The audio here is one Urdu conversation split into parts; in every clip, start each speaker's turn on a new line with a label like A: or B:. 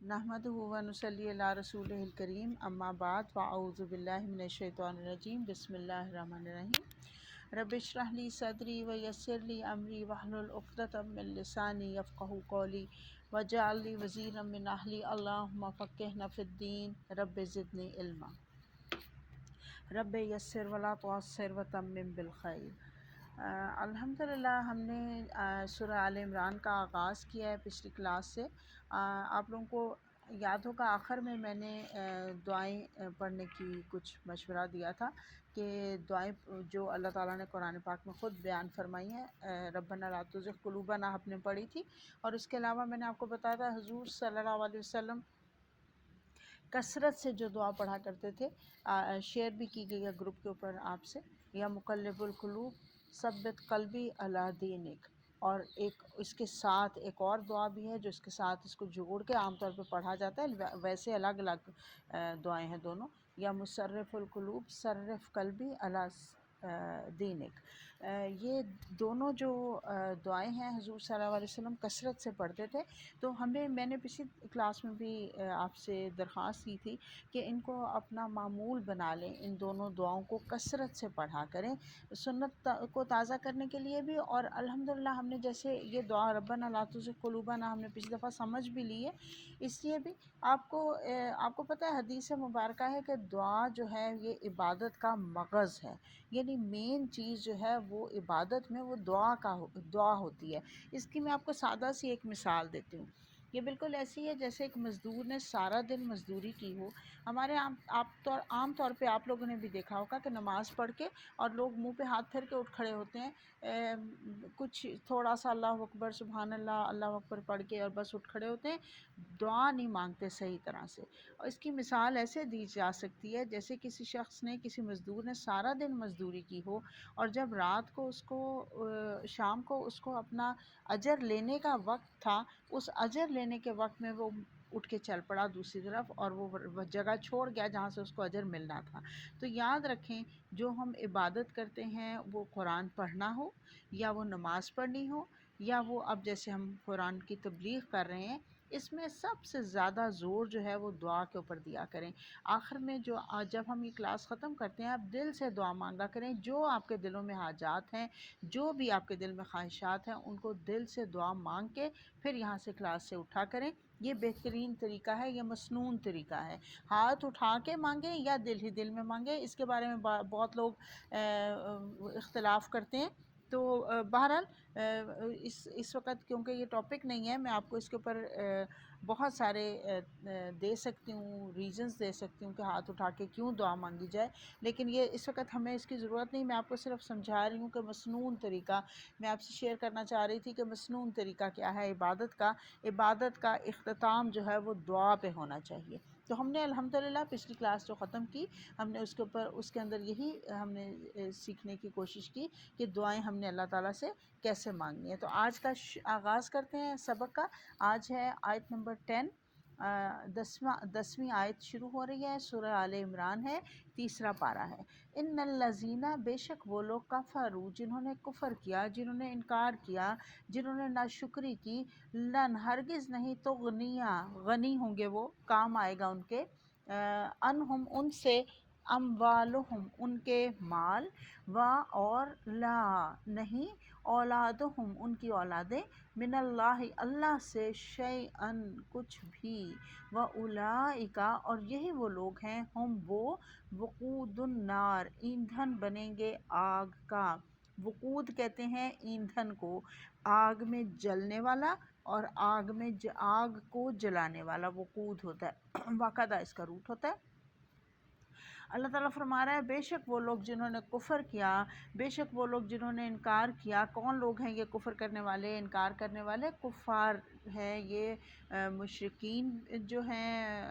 A: نحمدہ و نصلی علی رسولہ الکریم اما بعد فاعوذ باللہ من الشیطان الرجیم بسم اللہ الرحمن الرحیم رب اشرح لی صدری ویسر لی امری واحلل عقدۃ من لسانی یفقہوا قولی واجعل لی وزیرا من اہلی اللہم فقہنا فی الدین رب زدنی علما رب یسر ولا تعسر وتمم بالخیر۔ الحمدللہ ہم نے سورہ آل عمران کا آغاز کیا ہے پچھلی کلاس سے۔ آپ لوگوں کو یاد ہوگا آخر میں نے دعائیں پڑھنے کی کچھ مشورہ دیا تھا کہ دعائیں جو اللہ تعالیٰ نے قرآن پاک میں خود بیان فرمائی ہیں، ربنا لا تزغ قلوبنا آپ نے پڑھی تھی، اور اس کے علاوہ میں نے آپ کو بتایا تھا حضور صلی اللہ علیہ وسلم کثرت سے جو دعا پڑھا کرتے تھے، شیئر بھی کی گئی ہے گروپ کے اوپر آپ سے، یا مقلب القلوب ثبت قلبی علی دینک، اور ایک اس کے ساتھ ایک اور دعا بھی ہے جو اس کے ساتھ اس کو جوڑ کے عام طور پہ پڑھا جاتا ہے، ویسے الگ الگ دعائیں ہیں دونوں، یا مصرف القلوب صرف قلبی علی دینک۔ یہ دونوں جو دعائیں ہیں حضور صلی اللہ علیہ وسلم کثرت سے پڑھتے تھے، تو میں نے پچھلی کلاس میں بھی آپ سے درخواست کی تھی کہ ان کو اپنا معمول بنا لیں، ان دونوں دعاؤں کو کثرت سے پڑھا کریں، سنت کو تازہ کرنے کے لیے بھی، اور الحمدللہ ہم نے جیسے یہ دعا ربنا لا تزغ قلوبنا ہم نے پچھلی دفعہ سمجھ بھی لی ہے، اس لیے بھی آپ کو پتہ ہے حدیث مبارکہ ہے کہ دعا جو ہے یہ عبادت کا مغز ہے، یعنی مین چیز جو ہے وہ عبادت میں وہ دعا ہوتی ہے۔ اس کی میں آپ کو سادہ سی ایک مثال دیتی ہوں۔ یہ بالکل ایسی ہے جیسے ایک مزدور نے سارا دن مزدوری کی ہو۔ ہمارے عام طور پہ آپ لوگوں نے بھی دیکھا ہوگا کہ نماز پڑھ کے اور لوگ منہ پہ ہاتھ پھیر کے اٹھ کھڑے ہوتے ہیں، کچھ تھوڑا سا اللہ اکبر سبحان اللہ اللہ اکبر پڑھ کے اور بس اٹھ کھڑے ہوتے ہیں، دعا نہیں مانگتے صحیح طرح سے۔ اور اس کی مثال ایسے دی جا سکتی ہے جیسے کسی شخص نے، کسی مزدور نے سارا دن مزدوری کی ہو، اور جب رات کو شام کو اس کو اپنا اجر لینے کا وقت تھا، اس اجر لینے کے وقت میں وہ اٹھ کے چل پڑا دوسری طرف، اور وہ جگہ چھوڑ گیا جہاں سے اس کو اجر ملنا تھا۔ تو یاد رکھیں، جو ہم عبادت کرتے ہیں وہ قرآن پڑھنا ہو، یا وہ نماز پڑھنی ہو، یا وہ اب جیسے ہم قرآن کی تبلیغ کر رہے ہیں، اس میں سب سے زیادہ زور جو ہے وہ دعا کے اوپر دیا کریں۔ آخر میں جب ہم یہ کلاس ختم کرتے ہیں، آپ دل سے دعا مانگا کریں، جو آپ کے دلوں میں حاجات ہیں، جو بھی آپ کے دل میں خواہشات ہیں، ان کو دل سے دعا مانگ کے پھر یہاں سے کلاس سے اٹھا کریں۔ یہ بہترین طریقہ ہے، یہ مسنون طریقہ ہے۔ ہاتھ اٹھا کے مانگیں یا دل ہی دل میں مانگیں، اس کے بارے میں بہت لوگ اختلاف کرتے ہیں۔ تو بہرحال اس وقت کیونکہ یہ ٹاپک نہیں ہے، میں آپ کو اس کے اوپر بہت سارے دے سکتی ہوں، ریزنز دے سکتی ہوں کہ ہاتھ اٹھا کے کیوں دعا مانگی جائے، لیکن یہ اس وقت ہمیں اس کی ضرورت نہیں۔ میں آپ کو صرف سمجھا رہی ہوں کہ مسنون طریقہ میں آپ سے شیئر کرنا چاہ رہی تھی کہ مسنون طریقہ کیا ہے عبادت کا اختتام جو ہے وہ دعا پہ ہونا چاہیے۔ تو ہم نے الحمدللہ پچھلی کلاس جو ختم کی، ہم نے اس کے اندر یہی ہم نے سیکھنے کی کوشش کی کہ دعائیں ہم نے اللہ تعالیٰ سے کیسے مانگنی ہے۔ تو آج کا آغاز کرتے ہیں سبق کا۔ آج ہے آیت نمبر 10، 10ویں آیت شروع ہو رہی ہے، سورہ آل عمران ہے، تیسرا پارہ ہے۔ ان الذین، بے شک وہ لوگ، کفروا، جنہوں نے کفر کیا، جنہوں نے انکار کیا، جنہوں نے ناشکری کی، لن، ہرگز نہیں، تغنیہ، غنی ہوں گے وہ، کام آئے گا ان کے، انہم، ان سے، اموالہم، ان کے مال، و، اور، لا، نہیں، اولادہم، ان کی اولادیں، من اللہ، اللہ سے، شیئن، کچھ بھی، واولئک، اور یہی وہ لوگ ہیں، ہم وہ، وقود النار، ایندھن بنیں گے آگ کا۔ وقود کہتے ہیں ایندھن کو، آگ میں جلنے والا، اور آگ کو جلانے والا وقود ہوتا ہے، وقدہ اس کا روٹ ہوتا ہے۔ اللہ تعالیٰ فرما رہا ہے بے شک وہ لوگ جنہوں نے کفر کیا، بے شک وہ لوگ جنہوں نے انکار کیا۔ کون لوگ ہیں یہ کفر کرنے والے، انکار کرنے والے؟ کفار ہیں یہ، مشرکین جو ہیں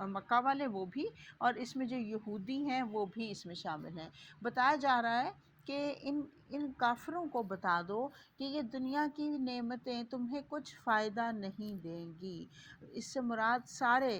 A: مکہ والے وہ بھی، اور اس میں جو یہودی ہیں وہ بھی اس میں شامل ہیں۔ بتایا جا رہا ہے کہ ان کافروں کو بتا دو کہ یہ دنیا کی نعمتیں تمہیں کچھ فائدہ نہیں دیں گی۔ اس سے مراد سارے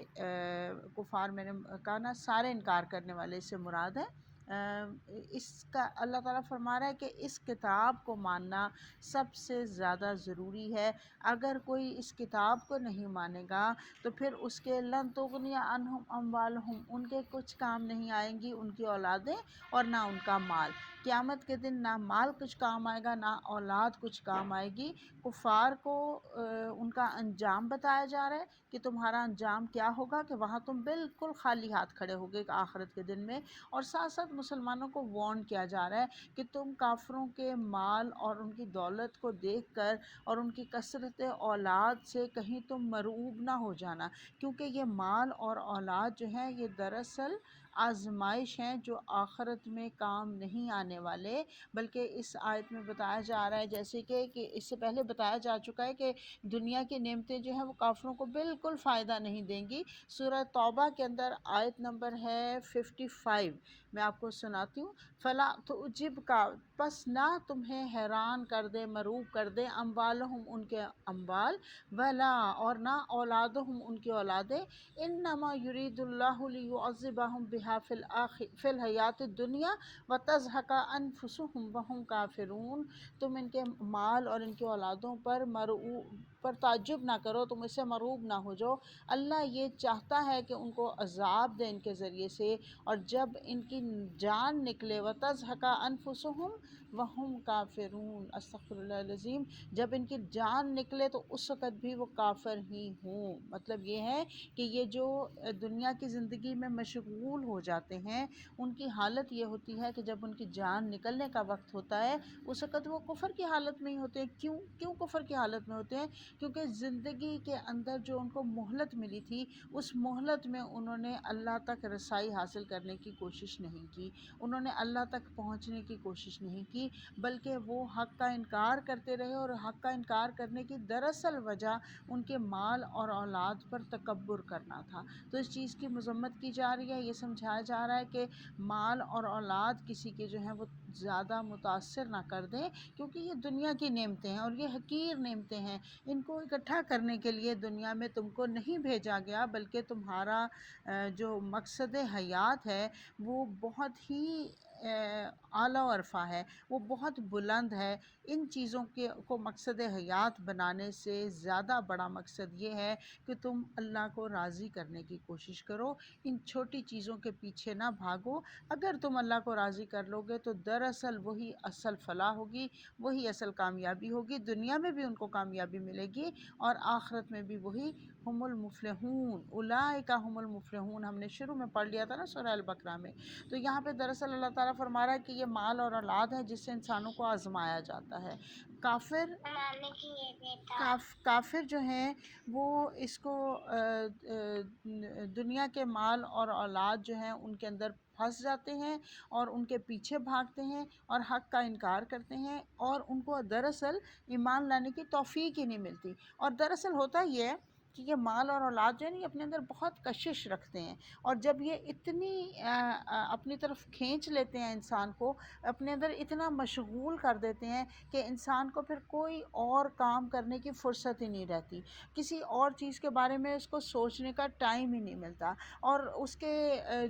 A: کفار، میں نے کہا نا، سارے انکار کرنے والے اس سے مراد ہے، اس کا اللہ تعالیٰ فرما رہا ہے کہ اس کتاب کو ماننا سب سے زیادہ ضروری ہے۔ اگر کوئی اس کتاب کو نہیں مانے گا تو پھر اس کے لن تغنی عنہم اموالہم، ان کے کچھ کام نہیں آئیں گی ان کی اولادیں اور نہ ان کا مال۔ قیامت کے دن نہ مال کچھ کام آئے گا نہ اولاد کچھ کام آئے گی۔ کفار کو ان کا انجام بتایا جا رہا ہے کہ تمہارا انجام کیا ہوگا، کہ وہاں تم بالکل خالی ہاتھ کھڑے ہوگے آخرت کے دن میں۔ اور ساتھ ساتھ مسلمانوں کو وارن کیا جا رہا ہے کہ تم کافروں کے مال اور ان کی دولت کو دیکھ کر اور ان کی کثرت اولاد سے کہیں تم مرعوب نہ ہو جانا، کیونکہ یہ مال اور اولاد جو ہیں یہ دراصل آزمائش ہیں جو آخرت میں کام نہیں آنے والے۔ بلکہ اس آیت میں بتایا جا رہا ہے جیسے کہ اس سے پہلے بتایا جا چکا ہے کہ دنیا کی نعمتیں جو ہیں وہ کافروں کو بالکل فائدہ نہیں دیں گی۔ سورہ توبہ کے اندر آیت نمبر ہے 55، میں آپ کو سناتی ہوں۔ فلا تعجب کا، پس نہ تمہیں حیران کر دے مرعوب کر دے، اموالہم ان کے اموال، ولا اور نہ اولادہم ان کی اولادیں، انما یرید اللہ لیعذبہم بہا فی الحیات الدنیا وتزہق انفسہم وہم کافرون۔ تم ان کے مال اور ان کی اولادوں پر تعجب نہ کرو، تم اس سے مرعوب نہ ہو جاؤ۔ اللہ یہ چاہتا ہے کہ ان کو عذاب دے ان کے ذریعے سے، اور جب ان کی جان نکلے وتزہق انفسہم وہم کافرون، استغفر اللہ العظیم، جب ان کی جان نکلے تو اس وقت بھی وہ کافر ہی ہوں۔ مطلب یہ ہے کہ یہ جو دنیا کی زندگی میں مشغول ہو جاتے ہیں ان کی حالت یہ ہوتی ہے کہ جب ان کی جان نکلنے کا وقت ہوتا ہے اس وقت وہ کفر کی حالت میں ہی ہوتے ہیں۔ کیوں کفر کی حالت میں ہوتے ہیں؟ کیونکہ زندگی کے اندر جو ان کو مہلت ملی تھی اس مہلت میں انہوں نے اللہ تک رسائی حاصل کرنے کی کوشش نہیں کی، انہوں نے اللہ تک پہنچنے کی کوشش نہیں کی، بلکہ وہ حق کا انکار کرتے رہے، اور حق کا انکار کرنے کی دراصل وجہ ان کے مال اور اولاد پر تکبر کرنا تھا۔ تو اس چیز کی مذمت کی جا رہی ہے، یہ سمجھایا جا رہا ہے کہ مال اور اولاد کسی کے جو ہیں وہ زیادہ متاثر نہ کر دیں، کیونکہ یہ دنیا کی نعمتیں ہیں اور یہ حقیر نعمتیں ہیں، ان کو اکٹھا کرنے کے لیے دنیا میں تم کو نہیں بھیجا گیا، بلکہ تمہارا جو مقصد حیات ہے وہ بہت ہی اعلیٰ و عرفہ ہے، وہ بہت بلند ہے۔ ان چیزوں کو مقصد حیات بنانے سے زیادہ بڑا مقصد یہ ہے کہ تم اللہ کو راضی کرنے کی کوشش کرو، ان چھوٹی چیزوں کے پیچھے نہ بھاگو۔ اگر تم اللہ کو راضی کر لو گے تو دراصل وہی اصل فلاح ہوگی، وہی اصل کامیابی ہوگی، دنیا میں بھی ان کو کامیابی ملے گی اور آخرت میں بھی وہی ہم المفلحون، اولئک ہم المفلحون، ہم نے شروع میں پڑھ لیا تھا نا سورہ البقرہ میں۔ تو یہاں پہ دراصل اللہ تعالیٰ فرما رہا ہے کہ یہ مال اور اولاد ہے جس سے انسانوں کو آزمایا جاتا ہے۔ کافر جو ہیں وہ اس کو دنیا کے مال اور اولاد جو ہیں ان کے اندر پھنس جاتے ہیں اور ان کے پیچھے بھاگتے ہیں اور حق کا انکار کرتے ہیں، اور ان کو دراصل ایمان لانے کی توفیق ہی نہیں ملتی۔ اور دراصل ہوتا یہ ہے کہ یہ مال اور اولاد جو ہے نا یہ اپنے اندر بہت کشش رکھتے ہیں، اور جب یہ اتنی اپنی طرف کھینچ لیتے ہیں انسان کو، اپنے اندر اتنا مشغول کر دیتے ہیں کہ انسان کو پھر کوئی اور کام کرنے کی فرصت ہی نہیں رہتی، کسی اور چیز کے بارے میں اس کو سوچنے کا ٹائم ہی نہیں ملتا، اور اس کے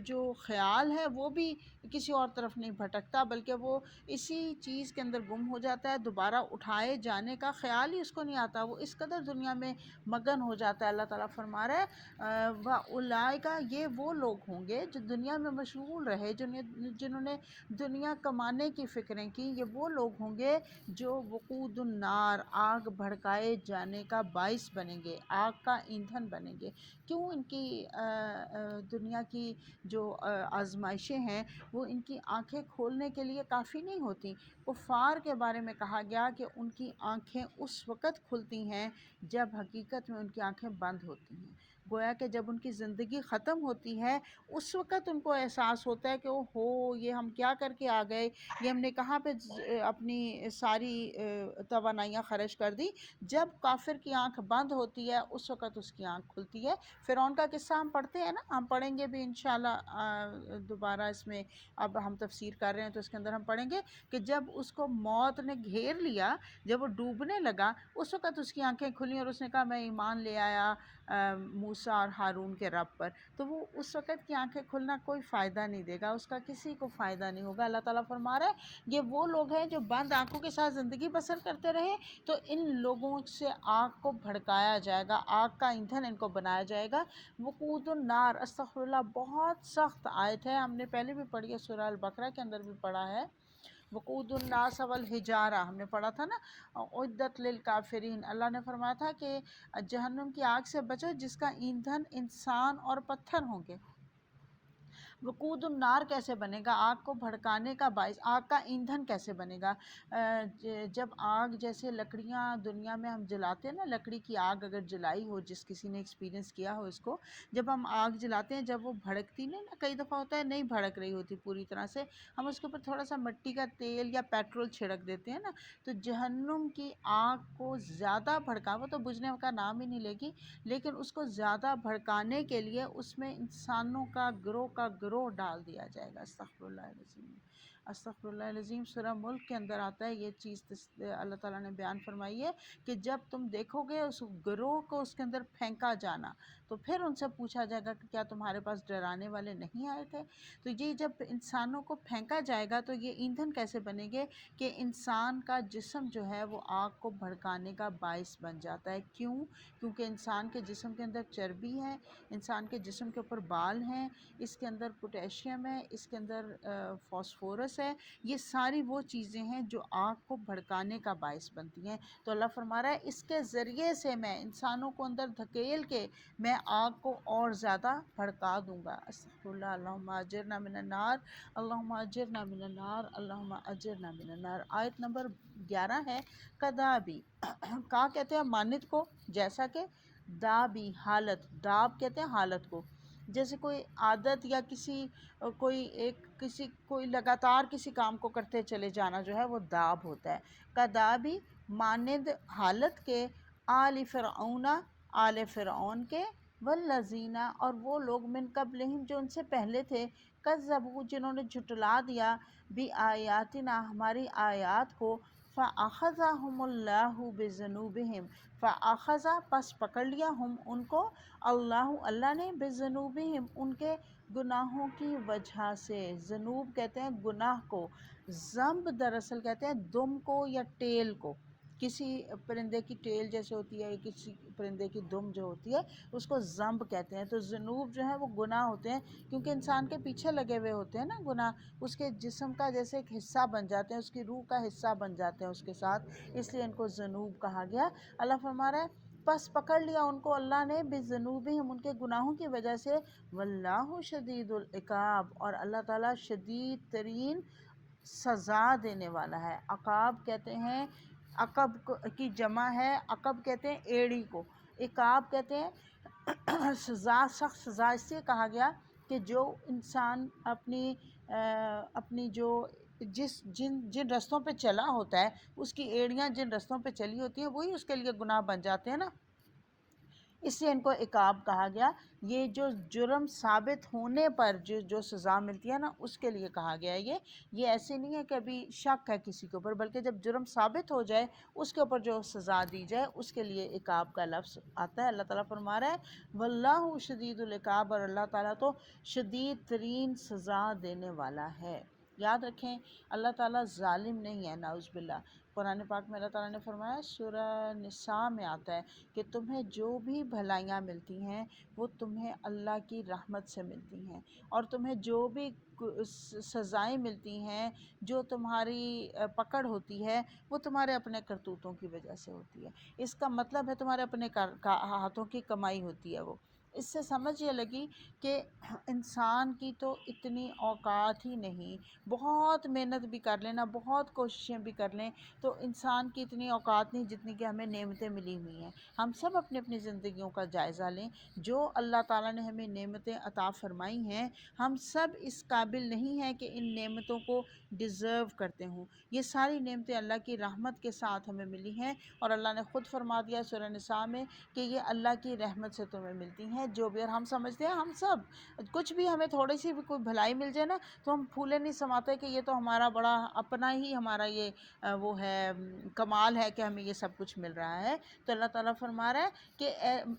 A: جو خیال ہے وہ بھی کسی اور طرف نہیں بھٹکتا، بلکہ وہ اسی چیز کے اندر گم ہو جاتا ہے، دوبارہ اٹھائے جانے کا خیال ہی اس کو نہیں آتا، وہ اس قدر دنیا میں مگن ہو جاتا ہے۔ اللہ تعالیٰ فرما رہا ہے وَأُولَئِکَ، یہ وہ لوگ ہوں گے جو دنیا میں مشغول رہے، جنہوں نے دنیا کمانے کی فکریں کی، یہ وہ لوگ ہوں گے جو وقود النار، آگ بھڑکائے جانے کا باعث بنیں گے، آگ کا ایندھن بنیں گے۔ کیوں؟ ان کی دنیا کی جو آزمائشیں ہیں وہ ان کی آنکھیں کھولنے کے لیے کافی نہیں ہوتی۔ کفار کے بارے میں کہا گیا کہ ان کی آنکھیں اس وقت کھلتی ہیں جب حقیقت میں ان کی آنکھیں بند ہوتی ہیں، گویا کہ جب ان کی زندگی ختم ہوتی ہے اس وقت ان کو احساس ہوتا ہے کہ او ہو، یہ ہم کیا کر کے آ گئے، یہ ہم نے کہاں پہ اپنی ساری توانائیاں خرچ کر دی۔ جب کافر کی آنکھ بند ہوتی ہے اس وقت اس کی آنکھ کھلتی ہے۔ فرعون کا قصہ ہم پڑھتے ہیں نا، ہم پڑھیں گے بھی انشاءاللہ دوبارہ، اس میں اب ہم تفسیر کر رہے ہیں تو اس کے اندر ہم پڑھیں گے کہ جب اس کو موت نے گھیر لیا، جب وہ ڈوبنے لگا، اس وقت اس کی آنکھیں کھلیں اور اس نے کہا میں ایمان لے جھٹلایا موسیٰ اور ہارون کے رب پر، تو وہ اس وقت کی آنکھیں کھلنا کوئی فائدہ نہیں دے گا، اس کا کسی کو فائدہ نہیں ہوگا۔ اللہ تعالیٰ فرما رہا ہے یہ وہ لوگ ہیں جو بند آنکھوں کے ساتھ زندگی بسر کرتے رہے، تو ان لوگوں سے آگ کو بھڑکایا جائے گا، آگ کا ایندھن ان کو بنایا جائے گا۔ وقود النار، استغفر اللہ، بہت سخت آیت ہے، ہم نے پہلے بھی پڑھی ہے، سورہ البقرہ کے اندر بھی پڑھا ہے۔ وقود الناس والحجارہ ہم نے پڑھا تھا نا، عدت للکافرین، اللہ نے فرمایا تھا کہ جہنم کی آگ سے بچو جس کا ایندھن انسان اور پتھر ہوں گے۔ وقود النار کیسے بنے گا؟ آگ کو بھڑکانے کا باعث، آگ کا ایندھن کیسے بنے گا؟ جب آگ جیسے لکڑیاں دنیا میں ہم جلاتے ہیں نا، لکڑی کی آگ اگر جلائی ہو، جس کسی نے ایکسپیرینس کیا ہو اس کو، جب ہم آگ جلاتے ہیں جب وہ بھڑکتی نہیں نا، کئی دفعہ ہوتا ہے نہیں بھڑک رہی ہوتی پوری طرح سے، ہم اس کے اوپر تھوڑا سا مٹی کا تیل یا پیٹرول چھڑک دیتے ہیں نا، تو جہنم کی آگ کو زیادہ بھڑکا، وہ تو بجھنے کا نام ہی نہیں لے گی، لیکن اس کو زیادہ بھڑکانے کے لیے اس میں انسانوں کا گروہ ڈال دیا جائے گا۔ استغفر اللہ العظیم، استغفر اللہ العظیم۔ سورہ ملک کے اندر آتا ہے یہ چیز، اللہ تعالیٰ نے بیان فرمائی ہے کہ جب تم دیکھو گے اس گروہ کو اس کے اندر پھینکا جانا، تو پھر ان سے پوچھا جائے گا کہ کیا تمہارے پاس ڈرانے والے نہیں آئے تھے؟ تو یہ جب انسانوں کو پھینکا جائے گا تو یہ ایندھن کیسے بنے گے کہ انسان کا جسم جو ہے وہ آگ کو بھڑکانے کا باعث بن جاتا ہے۔ کیوں؟ کیونکہ انسان کے جسم کے اندر چربی ہے، انسان کے جسم کے اوپر بال ہیں، اس کے اندر پوٹیشیم ہے، اس کے اندر فاسفورس ہے، یہ ساری وہ چیزیں ہیں جو آگ کو بھڑکانے کا باعث بنتی ہیں۔ تو اللہ فرما رہا ہے اس کے ذریعے سے میں انسانوں کو اندر دھکیل کے میں آگ کو اور زیادہ بھڑکا دوں گا۔ استغفر اللہ، اللہم اجرنا من النار، اللہم اجرنا من النار، اللہم اجرنا من النار۔ آیت نمبر 11 ہے کدابی، کا کہتے ہیں مانند کو، جیسا کہ، دابی حالت، داب کہتے ہیں حالت کو، جیسے کوئی عادت یا کوئی لگاتار کسی کام کو کرتے چلے جانا جو ہے وہ داب ہوتا ہے۔ کدابی مانند حالت کے، آل فرعون، آل فرعون کے، والذین اور وہ لوگ من قبلہم جو ان سے پہلے تھے، کذبوا جنہوں نے جھٹلا دیا، بآیاتنا ہماری آیات کو، فأخذہم اللہ بذنوبہم، فأخذ پس پکڑ لیا ہم ان کو، اللہ نے، بذنوبہم ان کے گناہوں کی وجہ سے۔ ذنوب کہتے ہیں گناہ کو، ذنب دراصل کہتے ہیں دم کو یا ٹیل کو، کسی پرندے کی ٹیل جیسے ہوتی ہے، کسی پرندے کی دم جو ہوتی ہے اس کو ذنب کہتے ہیں۔ تو ذنوب جو ہے وہ گناہ ہوتے ہیں، کیونکہ انسان کے پیچھے لگے ہوئے ہوتے ہیں نا گناہ، اس کے جسم کا جیسے ایک حصہ بن جاتے ہیں، اس کی روح کا حصہ بن جاتے ہیں اس کے ساتھ، اس لیے ان کو ذنوب کہا گیا۔ اللہ فرما رہا ہے پس پکڑ لیا ان کو اللہ نے، بذنوبہم ان کے گناہوں کی وجہ سے، واللہ شدید العقاب اور اللہ تعالیٰ شدید ترین سزا دینے والا ہے۔ عقاب کہتے ہیں، عقب کی جمع ہے، عقب کہتے ہیں ایڑی کو، عقاب کہتے ہیں سزا، سخت سزا اس سے کہا گیا کہ جو انسان اپنی جو جن رستوں پہ چلا ہوتا ہے، اس کی ایڑیاں جن رستوں پہ چلی ہوتی ہیں وہی اس کے لیے گناہ بن جاتے ہیں نا، اس سے ان کو عقاب کہا گیا۔ یہ جو جرم ثابت ہونے پر جو سزا ملتی ہے نا اس کے لیے کہا گیا ہے۔ یہ ایسے نہیں ہے کہ ابھی شک ہے کسی کے اوپر، بلکہ جب جرم ثابت ہو جائے اس کے اوپر جو سزا دی جائے اس کے لیے عقاب کا لفظ آتا ہے۔ اللہ تعالیٰ فرما رہا ہے واللہ شدید العقاب اور اللہ تعالیٰ تو شدید ترین سزا دینے والا ہے۔ یاد رکھیں اللہ تعالیٰ ظالم نہیں ہے، نعوذ باللہ۔ قرآن پاک میں اللہ تعالیٰ نے فرمایا، سورہ نساء میں آتا ہے کہ تمہیں جو بھی بھلائیاں ملتی ہیں وہ تمہیں اللہ کی رحمت سے ملتی ہیں، اور تمہیں جو بھی سزائیں ملتی ہیں، جو تمہاری پکڑ ہوتی ہے وہ تمہارے اپنے کرتوتوں کی وجہ سے ہوتی ہے۔ اس کا مطلب ہے تمہارے اپنے ہاتھوں کی کمائی ہوتی ہے وہ۔ اس سے سمجھ یہ لگی کہ انسان کی تو اتنی اوقات ہی نہیں، بہت محنت بھی کر لینا، بہت کوششیں بھی کر لیں تو انسان کی اتنی اوقات نہیں جتنی کہ ہمیں نعمتیں ملی ہوئی ہیں۔ ہم سب اپنی اپنی زندگیوں کا جائزہ لیں، جو اللہ تعالیٰ نے ہمیں نعمتیں عطا فرمائی ہیں، ہم سب اس قابل نہیں ہیں کہ ان نعمتوں کو ڈیزرو کرتے ہوں۔ یہ ساری نعمتیں اللہ کی رحمت کے ساتھ ہمیں ملی ہیں، اور اللہ نے خود فرما دیا سورہ نساء میں کہ یہ اللہ کی رحمت سے تمہیں ملتی ہیں۔ جو بھی، اور ہم سمجھتے ہیں ہم سب کچھ بھی ہمیں تھوڑی سی بھی کوئی بھلائی مل جائے نا تو ہم پھولے نہیں سماتے کہ یہ تو ہمارا بڑا اپنا ہی ہمارا یہ وہ ہے کمال ہے کہ ہمیں یہ سب کچھ مل رہا ہے۔ تو اللہ تعالیٰ فرما رہا ہے کہ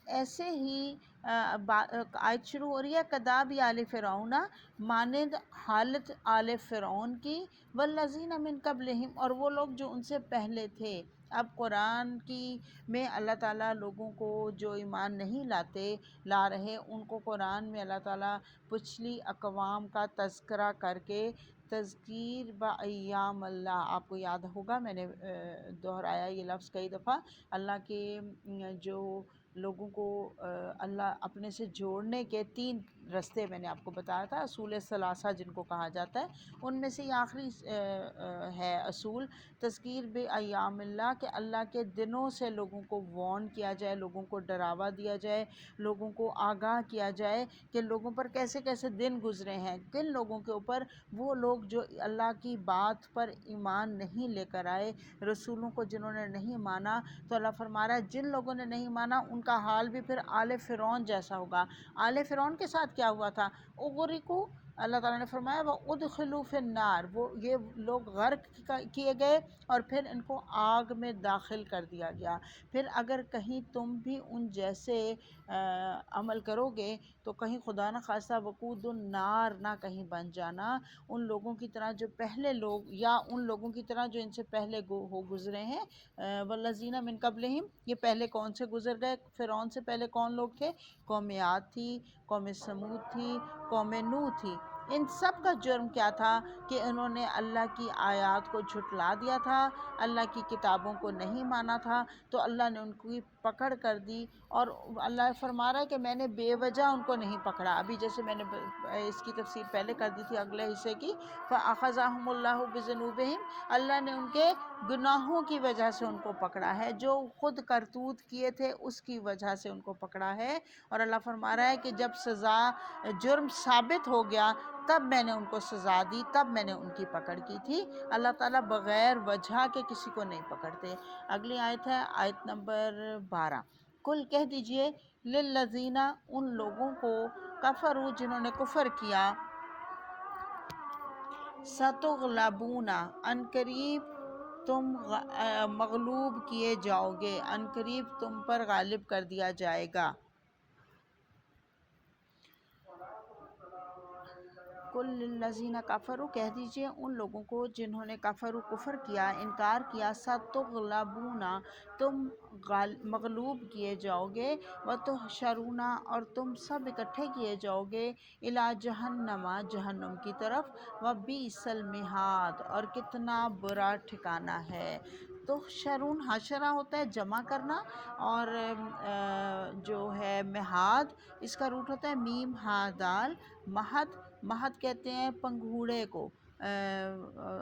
A: ایسے ہی آیت شروع ہو رہی ہے کداب آل فرعون، مانند حالت آل فرعون کی، والذین من قبلہم، اور وہ لوگ جو ان سے پہلے تھے۔ اب قرآن کی میں اللہ تعالیٰ لوگوں کو جو ایمان نہیں لا رہے ان کو قرآن میں اللہ تعالیٰ پچھلی اقوام کا تذکرہ کر کے تذکیر بایام اللہ، آپ کو یاد ہوگا میں نے دہرایا یہ لفظ کئی دفعہ، اللہ کے جو لوگوں کو اللہ اپنے سے جوڑنے کے 3 رستے میں نے آپ کو بتایا تھا، اصول ثلاثہ جن کو کہا جاتا ہے، ان میں سے یہ آخری ہے اصول تذکیر بایام اللہ، کہ اللہ کے دنوں سے لوگوں کو وارن کیا جائے، لوگوں کو ڈراوا دیا جائے، لوگوں کو آگاہ کیا جائے کہ لوگوں پر کیسے کیسے دن گزرے ہیں، کن لوگوں کے اوپر، وہ لوگ جو اللہ کی بات پر ایمان نہیں لے کر آئے، رسولوں کو جنہوں نے نہیں مانا۔ تو اللہ فرما رہا ہے جن لوگوں نے نہیں مانا ان کا حال بھی پھر آل فرعون جیسا ہوگا۔ آل فرعون کے ساتھ کیا ہوا تھا؟ اغرقوا، اللہ تعالیٰ نے فرمایا وَأُدْخِلُوا فِي النَّارِ، وہ یہ لوگ غرق کیے گئے اور پھر ان کو آگ میں داخل کر دیا گیا۔ پھر اگر کہیں تم بھی ان جیسے عمل کرو گے تو کہیں خدا نخواستہ وقود النار نہ کہیں بن جانا، ان لوگوں کی طرح جو پہلے لوگ، یا ان لوگوں کی طرح جو ان سے پہلے ہو گزرے ہیں۔ والذین من قبلہم، یہ پہلے کون سے گزر گئے؟ فرعون سے پہلے کون لوگ تھے؟ قوم عاد تھی، قوم سمود تھی، قوم نوح تھی۔ ان سب کا جرم کیا تھا؟ کہ انہوں نے اللہ کی آیات کو جھٹلا دیا تھا، اللہ کی کتابوں کو نہیں مانا تھا، تو اللہ نے ان کی پکڑ کر دی۔ اور اللہ فرما رہا ہے کہ میں نے بے وجہ ان کو نہیں پکڑا، ابھی جیسے میں نے اس کی تفسیر پہلے کر دی تھی اگلے حصے کی، فَأَخَذَهُمُ اللَّهُ بِذُنُوبِهِمْ، اللہ نے ان کے گناہوں کی وجہ سے ان کو پکڑا ہے، جو خود کرتوت کیے تھے اس کی وجہ سے ان کو پکڑا ہے۔ اور اللہ فرما رہا ہے کہ جب جرم ثابت ہو گیا تب میں نے ان کو سزا دی، تب میں نے ان کی پکڑ کی تھی۔ اللہ تعالیٰ بغیر وجہ کے کسی کو نہیں پکڑتے۔ اگلی آیت ہے آیت نمبر 12، کل کہہ دیجئے للذین، ان لوگوں کو، کفروا جنہوں نے کفر کیا، ستغلبون، ان قریب تم مغلوب کیے جاؤ گے، ان قریب تم پر غالب کر دیا جائے گا۔ کل للذین کفروا، کہہ دیجئے ان لوگوں کو جنہوں نے کفر کیا، انکار کیا، ستغلبون، تم مغلوب کیے جاؤ گے، وتحشرون، اور تم سب اکٹھے کیے جاؤ گے، الی جہنم، جہنم کی طرف، وبئس المہاد، اور کتنا برا ٹھکانہ ہے۔ تحشرون، حشرہ ہوتا ہے جمع کرنا، اور جو ہے مہاد، اس کا روٹ ہوتا ہے میم ہا دال، مہد، مہد کہتے ہیں پنگھوڑے کو۔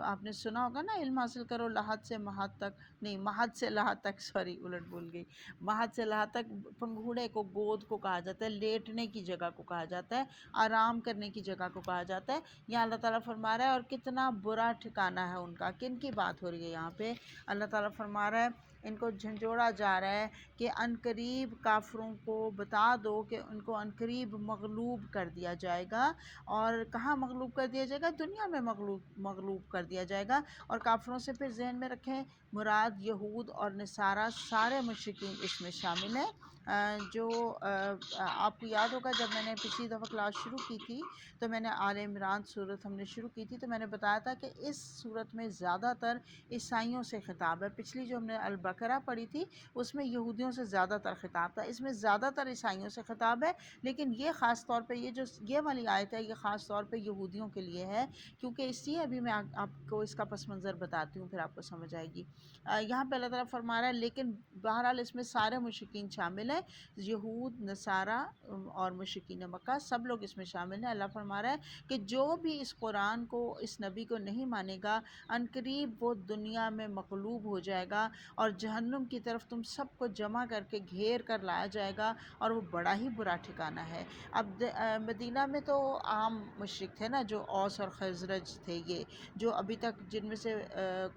A: آپ نے سنا ہوگا نا، علم حاصل کرو لحد سے مہد تک، نہیں مہد سے لحد تک، سوری الٹ بھول گئی، مہد سے لحد تک پنگھوڑے کو، گود کو کہا جاتا ہے، لیٹنے کی جگہ کو کہا جاتا ہے، آرام کرنے کی جگہ کو کہا جاتا ہے۔ یہاں اللہ تعالیٰ فرما رہا ہے اور کتنا برا ٹھکانہ ہے ان کا۔ کن کی بات ہو رہی ہے یہاں پہ؟ اللہ تعالیٰ فرما رہا ہے ان کو جھنجھوڑا جا رہا ہے کہ عنقریب کافروں کو بتا دو کہ ان کو عنقریب مغلوب کر دیا جائے گا۔ اور کہاں مغلوب کر دیا جائے گا؟ دنیا میں مغلوب کر دیا جائے گا۔ اور کافروں سے پھر ذہن میں رکھیں، مراد یہود اور نصارہ، سارے مشرکین اس میں شامل ہیں۔ جو آپ کو یاد ہوگا جب میں نے پچھلی دفعہ کلاس شروع کی تھی تو میں نے آل عمران صورت ہم نے شروع کی تھی، تو میں نے بتایا تھا کہ اس صورت میں زیادہ تر عیسائیوں سے خطاب ہے۔ پچھلی جو ہم نے البقرہ پڑھی تھی اس میں یہودیوں سے زیادہ تر خطاب تھا، اس میں زیادہ تر عیسائیوں سے خطاب ہے، لیکن یہ خاص طور پہ یہ والی آیت ہے، یہ خاص طور پہ یہودیوں کے لیے ہے، کیونکہ اس لیے ابھی میں آپ کو اس کا پس منظر بتاتی ہوں، پھر آپ کو سمجھ آئے گی۔ یہاں پہ اللہ تعالیٰ فرما رہا ہے لیکن بہرحال اس میں سارے مشرکین شامل ہیں، یہود، نصارہ اور مشرکین مکہ، سب لوگ اس میں شامل ہیں۔ اللہ فرما رہا ہے کہ جو بھی اس قرآن کو، اس نبی کو نہیں مانے گا، عنقریب وہ دنیا میں مغلوب ہو جائے گا اور جہنم کی طرف تم سب کو جمع کر کے گھیر کر لایا جائے گا، اور وہ بڑا ہی برا ٹھکانہ ہے۔ اب مدینہ میں تو عام مشرک تھے نا، جو اوس اور خزرج تھے، یہ جو ابھی تک جن میں سے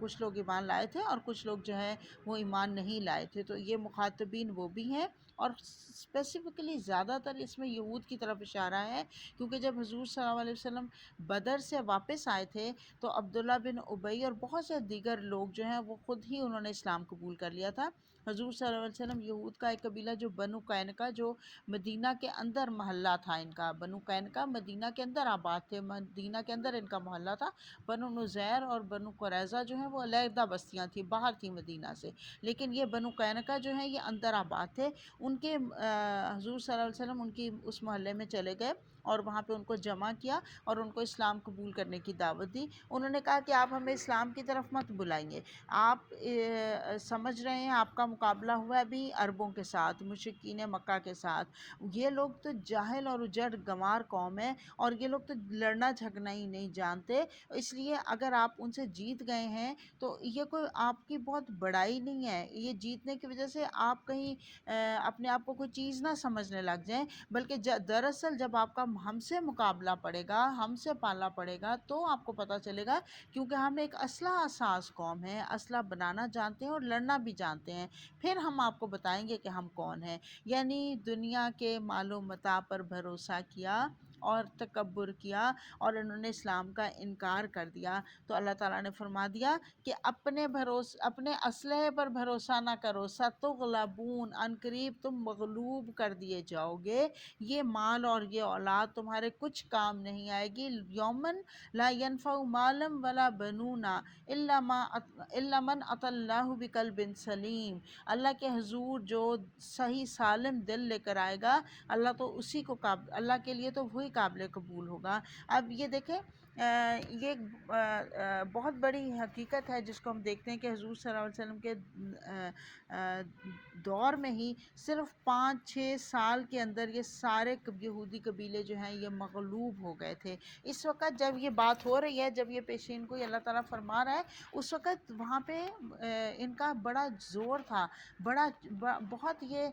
A: کچھ لوگ ایمان لائے تھے اور کچھ لوگ جو ہے وہ ایمان نہیں لائے تھے، تو یہ مخاطبین وہ بھی ہیں اور اسپیسیفکلی زیادہ تر اس میں یہود کی طرف اشارہ ہے، کیونکہ جب حضور صلی اللہ علیہ وسلم بدر سے واپس آئے تھے تو عبداللہ بن ابی اور بہت سے دیگر لوگ جو ہیں وہ خود ہی انہوں نے اسلام قبول کر لیا تھا۔ حضور صلی اللہ علیہ وسلم یہود کا ایک قبیلہ جو بنو قینقاع، جو مدینہ کے اندر محلہ تھا ان کا، بنو قینقاع مدینہ کے اندر آباد تھے، مدینہ کے اندر ان کا محلہ تھا۔ بنو نذیر اور بنو قریظہ جو ہیں وہ علیحدہ بستیاں تھیں، باہر تھی مدینہ سے، لیکن یہ بنو قینقاع جو ہیں یہ اندر آباد تھے۔ ان کے حضور صلی اللہ علیہ وسلم ان کی اس محلے میں چلے گئے اور وہاں پہ ان کو جمع کیا اور ان کو اسلام قبول کرنے کی دعوت دی۔ انہوں نے کہا کہ آپ ہمیں اسلام کی طرف مت بلائیے، آپ سمجھ رہے ہیں آپ کا مقابلہ ہوا ہے ابھی عربوں کے ساتھ، مشرکین مکہ کے ساتھ، یہ لوگ تو جاہل اور اجڑ گمار قوم ہے اور یہ لوگ تو لڑنا جھگڑنا ہی نہیں جانتے، اس لیے اگر آپ ان سے جیت گئے ہیں تو یہ کوئی آپ کی بہت بڑائی نہیں ہے، یہ جیتنے کی وجہ سے آپ کہیں اپنے آپ کو کوئی چیز نہ سمجھنے لگ جائیں، بلکہ دراصل جب آپ کا ہم سے مقابلہ پڑے گا، ہم سے پالا پڑے گا تو آپ کو پتہ چلے گا، کیونکہ ہم ایک اسلحہ ساز قوم ہے، اسلحہ بنانا جانتے ہیں اور لڑنا بھی جانتے ہیں، پھر ہم آپ کو بتائیں گے کہ ہم کون ہیں۔ یعنی دنیا کے مال و متاع پر بھروسہ کیا اور تکبر کیا اور انہوں نے اسلام کا انکار کر دیا، تو اللہ تعالیٰ نے فرما دیا کہ اپنے اسلحے پر بھروسہ نہ کرو، ستغلبون، ان قریب تم مغلوب کر دیے جاؤ گے، یہ مال اور یہ اولاد تمہارے کچھ کام نہیں آئے گی، یومن لا ينفع مال ولا بنون الا من اتى اللہ بقلب سلیم، اللہ کے حضور جو صحیح سالم دل لے کر آئے گا، اللہ تو اسی کو اللہ کے لیے تو وہی قابل قبول ہوگا۔ اب یہ دیکھیں یہ ایک بہت بڑی حقیقت ہے جس کو ہم دیکھتے ہیں کہ حضور صلی اللہ علیہ وسلم کے دور میں ہی صرف 5-6 سال کے اندر یہ سارے یہودی قبیلے جو ہیں یہ مغلوب ہو گئے تھے۔ اس وقت جب یہ بات ہو رہی ہے، جب یہ پیشین گوئی اللہ تعالیٰ فرما رہا ہے، اس وقت وہاں پہ ان کا بڑا زور تھا، بہت یہ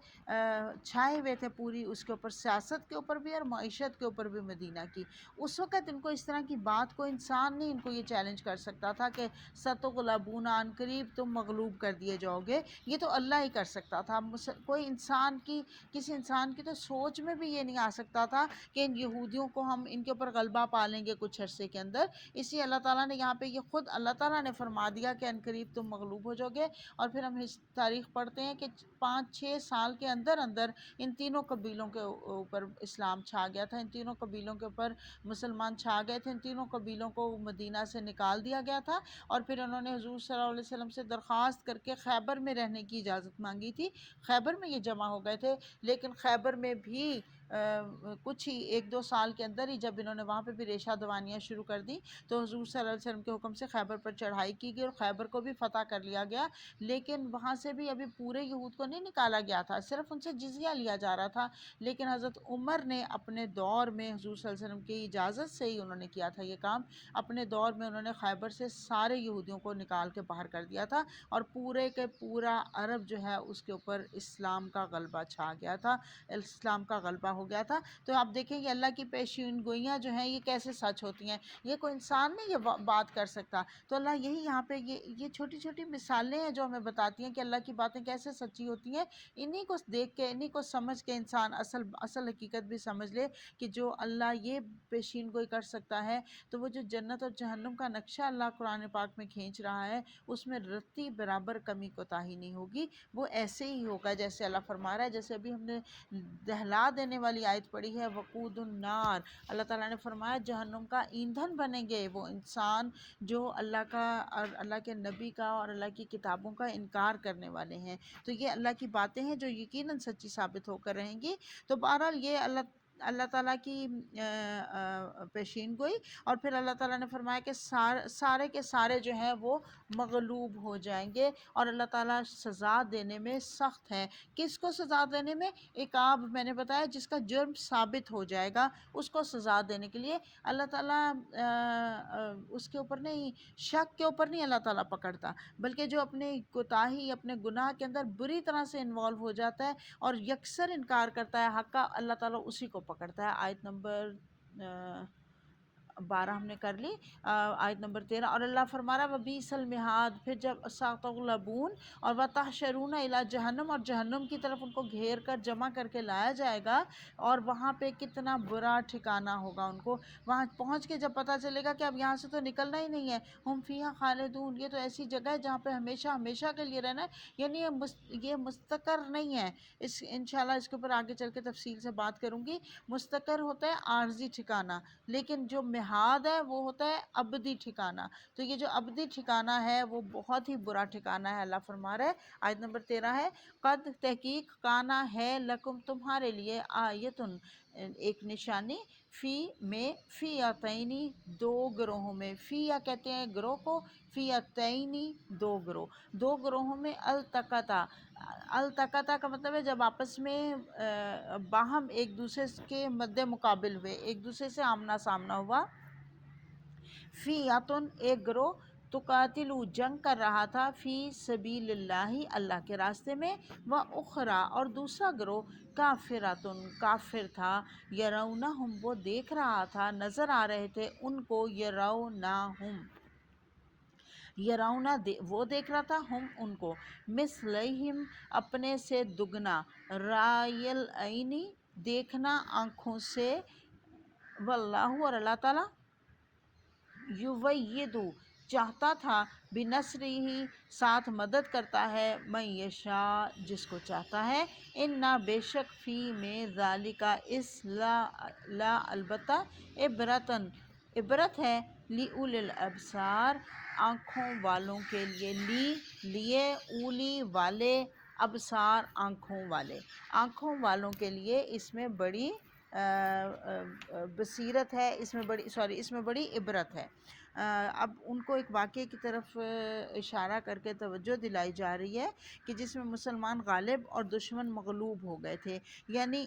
A: چھائے ہوئے تھے پوری اس کے اوپر، سیاست کے اوپر بھی اور معیشت کے اوپر بھی مدینہ کی۔ اس وقت ان کو اس طرح کی بات کو انسان نہیں ان کو یہ چیلنج کر سکتا تھا کہ ستغلبون، ان قریب تم مغلوب کر دیے جاؤ گے، یہ تو اللہ ہی کر سکتا تھا، کوئی کسی انسان کی تو سوچ میں بھی یہ نہیں آ سکتا تھا کہ ان یہودیوں کو ہم ان کے اوپر غلبہ پا لیں گے کچھ عرصے کے اندر۔ اس لیے اللہ تعالیٰ نے یہاں پہ یہ خود اللہ تعالیٰ نے فرما دیا کہ ان قریب تم مغلوب ہو جاؤ گے، اور پھر ہم تاریخ پڑھتے ہیں کہ 5-6 سال کے اندر ان تینوں قبیلوں کے اوپر اسلام چھا گیا تھا، ان تینوں قبیلوں کے اوپر مسلمان چھا گئے تھے، ان تینوں قبیلوں کو مدینہ سے نکال دیا گیا تھا، اور پھر انہوں نے حضور صلی اللہ علیہ وسلم سے درخواست کر کے خیبر میں رہنے کی اجازت مانگی تھی، خیبر میں یہ جمع ہو گئے تھے، لیکن خیبر میں بھی کچھ ہی 1-2 سال کے اندر ہی جب انہوں نے وہاں پہ بھی ریشہ دوانیاں شروع کر دی تو حضور صلی اللہ علیہ وسلم کے حکم سے خیبر پر چڑھائی کی گئی اور خیبر کو بھی فتح کر لیا گیا، لیکن وہاں سے بھی ابھی پورے یہود کو نہیں نکالا گیا تھا، صرف ان سے جزیہ لیا جا رہا تھا، لیکن حضرت عمر نے اپنے دور میں حضور صلی اللہ علیہ وسلم کی اجازت سے ہی انہوں نے کیا تھا یہ کام، اپنے دور میں انہوں نے خیبر سے سارے یہودیوں کو نکال کے باہر کر دیا تھا، اور پورے کے پورا عرب جو ہے اس کے اوپر اسلام کا غلبہ چھا گیا تھا، اسلام کا غلبہ ہو گیا تھا۔ تو آپ دیکھیں یہ اللہ کی پیشین گوئیاں جو ہیں یہ کیسے سچ ہوتی ہیں، یہ کوئی انسان نہیں یہ بات کر سکتا، تو اللہ یہی یہاں پہ یہ چھوٹی چھوٹی مثالیں ہیں جو ہمیں بتاتی ہیں کہ اللہ کی باتیں کیسے سچی ہوتی ہیں، انہی کو دیکھ کے، انہی کو سمجھ کے انسان اصل حقیقت بھی سمجھ لے کہ جو اللہ یہ پیشین گوئی کر سکتا ہے تو وہ جو جنت اور جہنم کا نقشہ اللہ قرآن پاک میں کھینچ رہا ہے اس میں رتی برابر کمی کوتاہی نہیں ہوگی، وہ ایسے ہی ہوگا جیسے اللہ فرما رہا ہے، جیسے ابھی ہم نے دہلا دینے والی آیت پڑھی ہے وقود النار، اللہ تعالیٰ نے فرمایا جہنم کا ایندھن بنیں گے وہ انسان جو اللہ کا اور اللہ کے نبی کا اور اللہ کی کتابوں کا انکار کرنے والے ہیں، تو یہ اللہ کی باتیں ہیں جو یقیناً سچی ثابت ہو کر رہیں گی۔ تو بہرحال یہ اللہ تعالیٰ کی پیشین گوئی، اور پھر اللہ تعالیٰ نے فرمایا کہ سارے کے سارے جو ہیں وہ مغلوب ہو جائیں گے، اور اللہ تعالیٰ سزا دینے میں سخت ہے، کس کو سزا دینے میں؟ عقاب میں نے بتایا جس کا جرم ثابت ہو جائے گا اس کو سزا دینے کے لیے اللہ تعالیٰ اس کے اوپر نہیں، شک کے اوپر نہیں اللہ تعالیٰ پکڑتا، بلکہ جو اپنے کوتاہی اپنے گناہ کے اندر بری طرح سے انوالو ہو جاتا ہے اور یکسر انکار کرتا ہے حق کا، اللہ تعالیٰ اسی کو پکڑتا ہے۔ آیت نمبر 12 ہم نے کر لی، آیت نمبر 13، اور اللہ فرما رہا وبئس المہاد، پھر جب ستغلبون اور وتحشرون الی جہنم، اور جہنم کی طرف ان کو گھیر کر جمع کر کے لایا جائے گا، اور وہاں پہ کتنا برا ٹھکانہ ہوگا ان کو، وہاں پہنچ کے جب پتہ چلے گا کہ اب یہاں سے تو نکلنا ہی نہیں ہے، ہم فیہا خالدون، یہ تو ایسی جگہ ہے جہاں پہ ہمیشہ ہمیشہ کے لیے رہنا ہے، یعنی یہ مستقر نہیں ہے، انشاءاللہ اس کے اوپر آگے چل کے تفصیل سے بات کروں گی۔ مستقر ہوتا ہے عارضی ٹھکانہ، لیکن جو مہاد ہے وہ ہوتا ہے ابدی ٹھکانہ، تو یہ جو ابدی ٹھکانہ ہے وہ بہت ہی برا ٹھکانہ ہے۔ اللہ فرما رہا ہے، آیت نمبر 13 ہے، قد تحقیق کانا ہے لکم تمہارے لیے، آیتن ایک نشانی، فی میں فیاتینی دو گروہوں میں، فیا کہتے ہیں گروہ کو، فیاتینی دو گروہ، دو گروہوں میں، التقطا، التقطا کا مطلب ہے جب آپس میں باہم ایک دوسرے کے مد مقابل ہوئے، ایک دوسرے سے آمنا سامنا ہوا، فیاتن ایک گروہ، تقاتلو جنگ کر رہا تھا، فی سبیل اللہ اللہ کے راستے میں، و اخرى اور دوسرا گروہ، کافراتن کافر تھا، یرونہم وہ دیکھ رہا تھا، نظر آ رہے تھے ان کو، یرونہم یرونا وہ دیکھ رہا تھا، ہم ان کو، مثلہم اپنے سے دگنا، رائل عینی دیکھنا آنکھوں سے، واللہ اور اللہ تعالیٰ، یویدو چاہتا تھا، بنصرہ ساتھ مدد کرتا ہے، من یشاء جس کو چاہتا ہے، انا بے شک فی میں ذالک اس لا البتہ، عبرتن عبرت ہے، لِأُولِي الْأَبْصَارِ آنکھوں والوں کے لیے، لیے اولی والے، ابصار آنکھوں والے، آنکھوں والوں کے لیے اس میں بڑی بصیرت ہے، اس میں بڑی عبرت ہے۔ اب ان کو ایک واقعے کی طرف اشارہ کر کے توجہ دلائی جا رہی ہے کہ جس میں مسلمان غالب اور دشمن مغلوب ہو گئے تھے، یعنی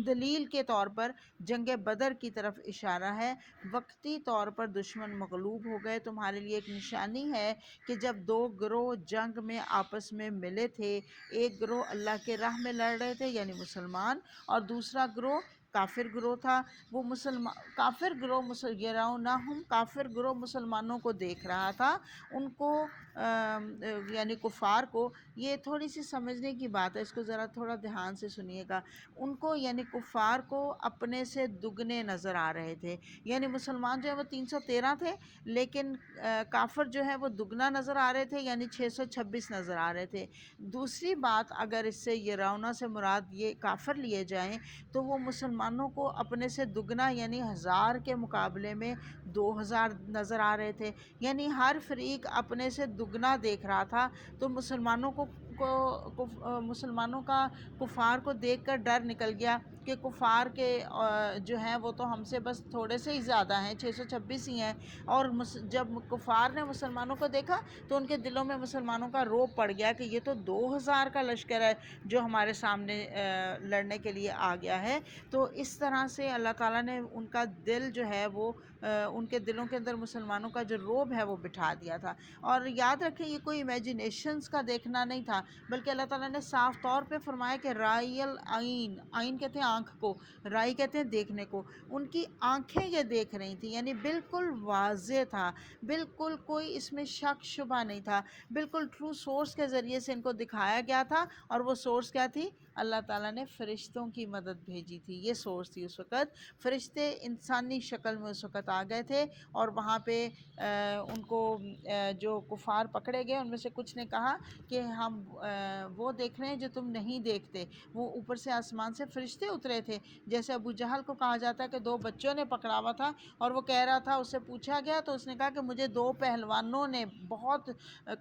A: دلیل کے طور پر جنگ بدر کی طرف اشارہ ہے، وقتی طور پر دشمن مغلوب ہو گئے، تمہارے لیے ایک نشانی ہے کہ جب دو گروہ جنگ میں آپس میں ملے تھے، ایک گروہ اللہ کے راہ میں لڑ رہے تھے یعنی مسلمان، اور دوسرا گروہ کافر گروہ تھا، وہ کافر گروہ یرونہم کافر گروہ مسلمانوں کو دیکھ رہا تھا، ان کو یعنی کفار کو، یہ تھوڑی سی سمجھنے کی بات ہے، اس کو ذرا تھوڑا دھیان سے سنیے گا، ان کو یعنی کفار کو اپنے سے دگنے نظر آ رہے تھے، یعنی مسلمان جو ہے وہ 313 تھے، لیکن کافر جو ہے وہ دگنا نظر آ رہے تھے، یعنی 626 نظر آ رہے تھے۔ دوسری بات اگر اس سے یرونا سے مراد یہ کافر لیے جائیں تو وہ مسلمانوں کو اپنے سے دگنا یعنی 1000 کے مقابلے میں 2000 نظر آ رہے تھے، یعنی ہر فریق اپنے سے دگنا دیکھ رہا تھا، تو مسلمانوں مسلمانوں کا کفار کو دیکھ کر ڈر نکل گیا کہ کفار کے جو ہیں وہ تو ہم سے بس تھوڑے سے ہی زیادہ ہیں، 626 ہی ہیں، اور جب کفار نے مسلمانوں کو دیکھا تو ان کے دلوں میں مسلمانوں کا روب پڑ گیا کہ یہ تو 2000 کا لشکر ہے جو ہمارے سامنے لڑنے کے لیے آ گیا ہے، تو اس طرح سے اللہ تعالیٰ نے ان کا دل جو ہے وہ ان کے دلوں کے اندر مسلمانوں کا جو روب ہے وہ بٹھا دیا تھا۔ اور یاد رکھیں یہ کوئی امیجینیشنز کا دیکھنا نہیں تھا، بلکہ اللہ تعالیٰ نے صاف طور پہ فرمایا کہ رائی العین، عین کہتے ہیں آنکھ کو، رائی کہتے ہیں دیکھنے کو، ان کی آنکھیں یہ دیکھ رہی تھیں، یعنی بالکل واضح تھا، بالکل کوئی اس میں شک شبہ نہیں تھا، بالکل ٹرو سورس کے ذریعے سے ان کو دکھایا گیا تھا، اور وہ سورس کیا تھی؟ اللہ تعالیٰ نے فرشتوں کی مدد بھیجی تھی، یہ سورس تھی اس وقت، فرشتے انسانی شکل میں اس وقت آ گئے تھے، اور وہاں پہ ان کو جو کفار پکڑے گئے ان میں سے کچھ نے کہا کہ ہم وہ دیکھ رہے ہیں جو تم نہیں دیکھتے، وہ اوپر سے آسمان سے فرشتے اترے تھے، جیسے ابو جہل کو کہا جاتا ہے کہ 2 بچوں نے پکڑا ہوا تھا، اور وہ کہہ رہا تھا، اس سے پوچھا گیا تو اس نے کہا کہ مجھے 2 پہلوانوں نے، بہت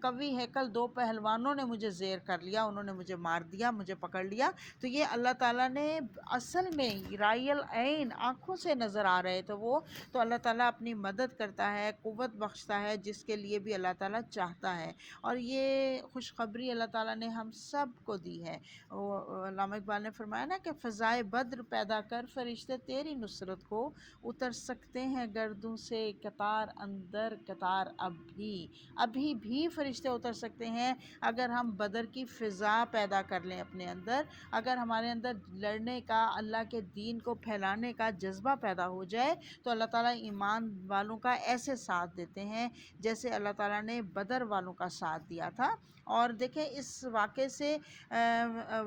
A: قوی ہیکل 2 پہلوانوں نے مجھے زیر کر لیا، انہوں نے مجھے مار دیا، مجھے پکڑ لیا، تو یہ اللہ تعالیٰ نے اصل میں رائے العین آنکھوں سے نظر آ رہے تھے وہ، تو اللہ تعالیٰ اپنی مدد کرتا ہے، قوت بخشتا ہے جس کے لیے بھی اللہ تعالیٰ چاہتا ہے، اور یہ خوشخبری اللہ تعالیٰ نے ہم سب کو دی ہے۔ علامہ اقبال نے فرمایا نا کہ فضائے بدر پیدا کر فرشتے تیری نصرت کو، اتر سکتے ہیں گردوں سے قطار اندر قطار، ابھی بھی فرشتے اتر سکتے ہیں اگر ہم بدر کی فضا پیدا کر لیں اپنے اندر، اگر ہمارے اندر لڑنے کا، اللہ کے دین کو پھیلانے کا جذبہ پیدا ہو جائے تو اللہ تعالیٰ ایمان والوں کا ایسے ساتھ دیتے ہیں جیسے اللہ تعالیٰ نے بدر والوں کا ساتھ دیا تھا۔ اور دیکھیں اس واقعے سے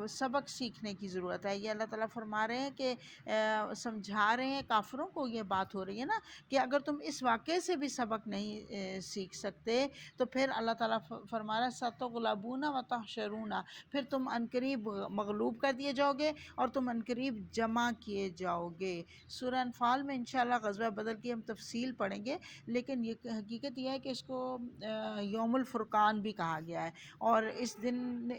A: سبق سیکھنے کی ضرورت ہے۔ یہ اللہ تعالیٰ فرما رہے ہیں کہ سمجھا رہے ہیں کافروں کو، یہ بات ہو رہی ہے نا کہ اگر تم اس واقعے سے بھی سبق نہیں سیکھ سکتے تو پھر اللہ تعالیٰ فرما رہا ہے ستغلبون وتحشرون، پھر تم عنقریب مغلوب کر دیے جاؤ گے اور تم عنقریب جمع کیے جاؤ گے۔ سورہ انفال میں انشاءاللہ غزوہ بدر کی ہم تفصیل پڑھیں گے، لیکن یہ حقیقت یہ ہے کہ اس کو یوم الفرقان بھی کہا گیا ہے، اور اس دن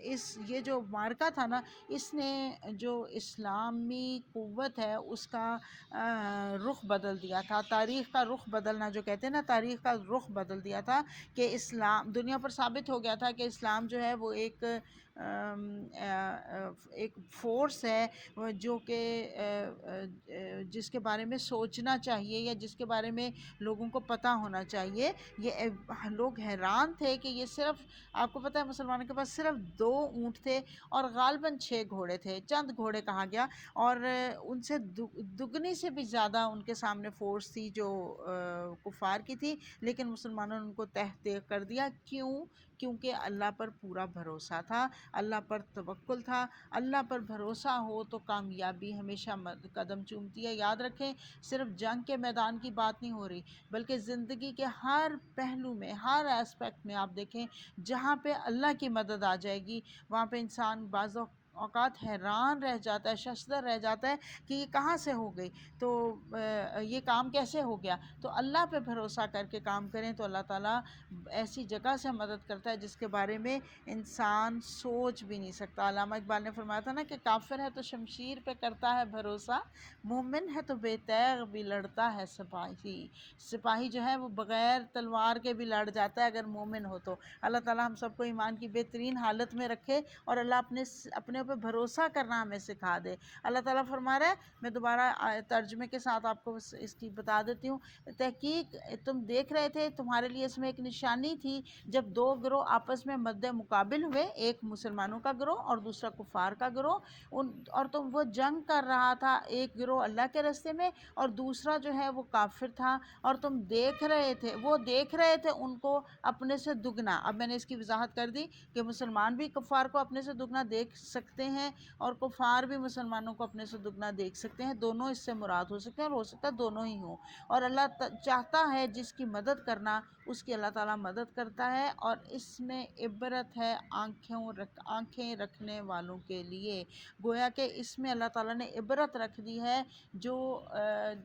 A: یہ جو معرکہ تھا نا، اس نے جو اسلامی قوت ہے اس کا رخ بدل دیا تھا، تاریخ کا رخ بدلنا جو کہتے ہیں نا، تاریخ کا رخ بدل دیا تھا کہ اسلام دنیا پر ثابت ہو گیا تھا کہ اسلام جو ہے وہ ایک فورس ہے جو کہ جس کے بارے میں سوچنا چاہیے یا جس کے بارے میں لوگوں کو پتہ ہونا چاہیے۔ یہ لوگ حیران تھے کہ یہ صرف، آپ کو پتہ ہے مسلمانوں کے پاس صرف 2 اونٹ تھے اور غالباً 6 گھوڑے تھے، چند گھوڑے کہا گیا، اور ان سے دگنی سے بھی زیادہ ان کے سامنے فورس تھی جو کفار کی تھی، لیکن مسلمانوں نے ان کو تحت کر دیا۔ کیونکہ اللہ پر پورا بھروسہ تھا، اللہ پر توکل تھا۔ اللہ پر بھروسہ ہو تو کامیابی ہمیشہ قدم چومتی ہے۔ یاد رکھیں صرف جنگ کے میدان کی بات نہیں ہو رہی، بلکہ زندگی کے ہر پہلو میں، ہر ایسپیکٹ میں آپ دیکھیں جہاں پہ اللہ کی مدد آ جائے گی وہاں پہ انسان بعض اوقات حیران رہ جاتا ہے، ششدر رہ جاتا ہے کہ یہ کہاں سے ہو گئی، تو یہ کام کیسے ہو گیا۔ تو اللہ پہ بھروسہ کر کے کام کریں تو اللہ تعالیٰ ایسی جگہ سے مدد کرتا ہے جس کے بارے میں انسان سوچ بھی نہیں سکتا۔ علامہ اقبال نے فرمایا تھا نا کہ کافر ہے تو شمشیر پہ کرتا ہے بھروسہ، مومن ہے تو بے تیغ بھی لڑتا ہے سپاہی۔ سپاہی جو ہے وہ بغیر تلوار کے بھی لڑ جاتا ہے اگر مومن ہو تو۔ اللہ تعالیٰ ہم سب کو ایمان کی بہترین حالت میں رکھے اور اللہ اپنے اوپر بھروسہ کرنا ہمیں سکھا دے۔ اللہ تعالیٰ فرما رہا ہے، میں دوبارہ ترجمے کے ساتھ آپ کو اس کی بتا دیتی ہوں، تحقیق تم دیکھ رہے تھے، تمہارے لیے اس میں ایک نشانی تھی جب 2 گروہ آپس میں مد مقابل ہوئے، ایک مسلمانوں کا گروہ اور دوسرا کفار کا گروہ، اور تم وہ جنگ کر رہا تھا، ایک گروہ اللہ کے راستے میں اور دوسرا جو ہے وہ کافر تھا، اور تم دیکھ رہے تھے، وہ دیکھ رہے تھے ان کو اپنے سے دگنا۔ اب میں نے اس کی وضاحت کر دی کہ مسلمان بھی کفار کو اپنے سے دگنا دیکھ سکتے ہیں اور کفار بھی مسلمانوں کو اپنے سے دگنا دیکھ سکتے ہیں، دونوں اس سے مراد ہو سکتے ہیں اور ہو سکتا ہے دونوں ہی ہوں، اور اللہ چاہتا ہے جس کی مدد کرنا اس کی اللہ تعالیٰ مدد کرتا ہے، اور اس میں عبرت ہے آنکھیں رکھنے والوں کے لیے۔ گویا کہ اس میں اللہ تعالیٰ نے عبرت رکھ دی ہے جو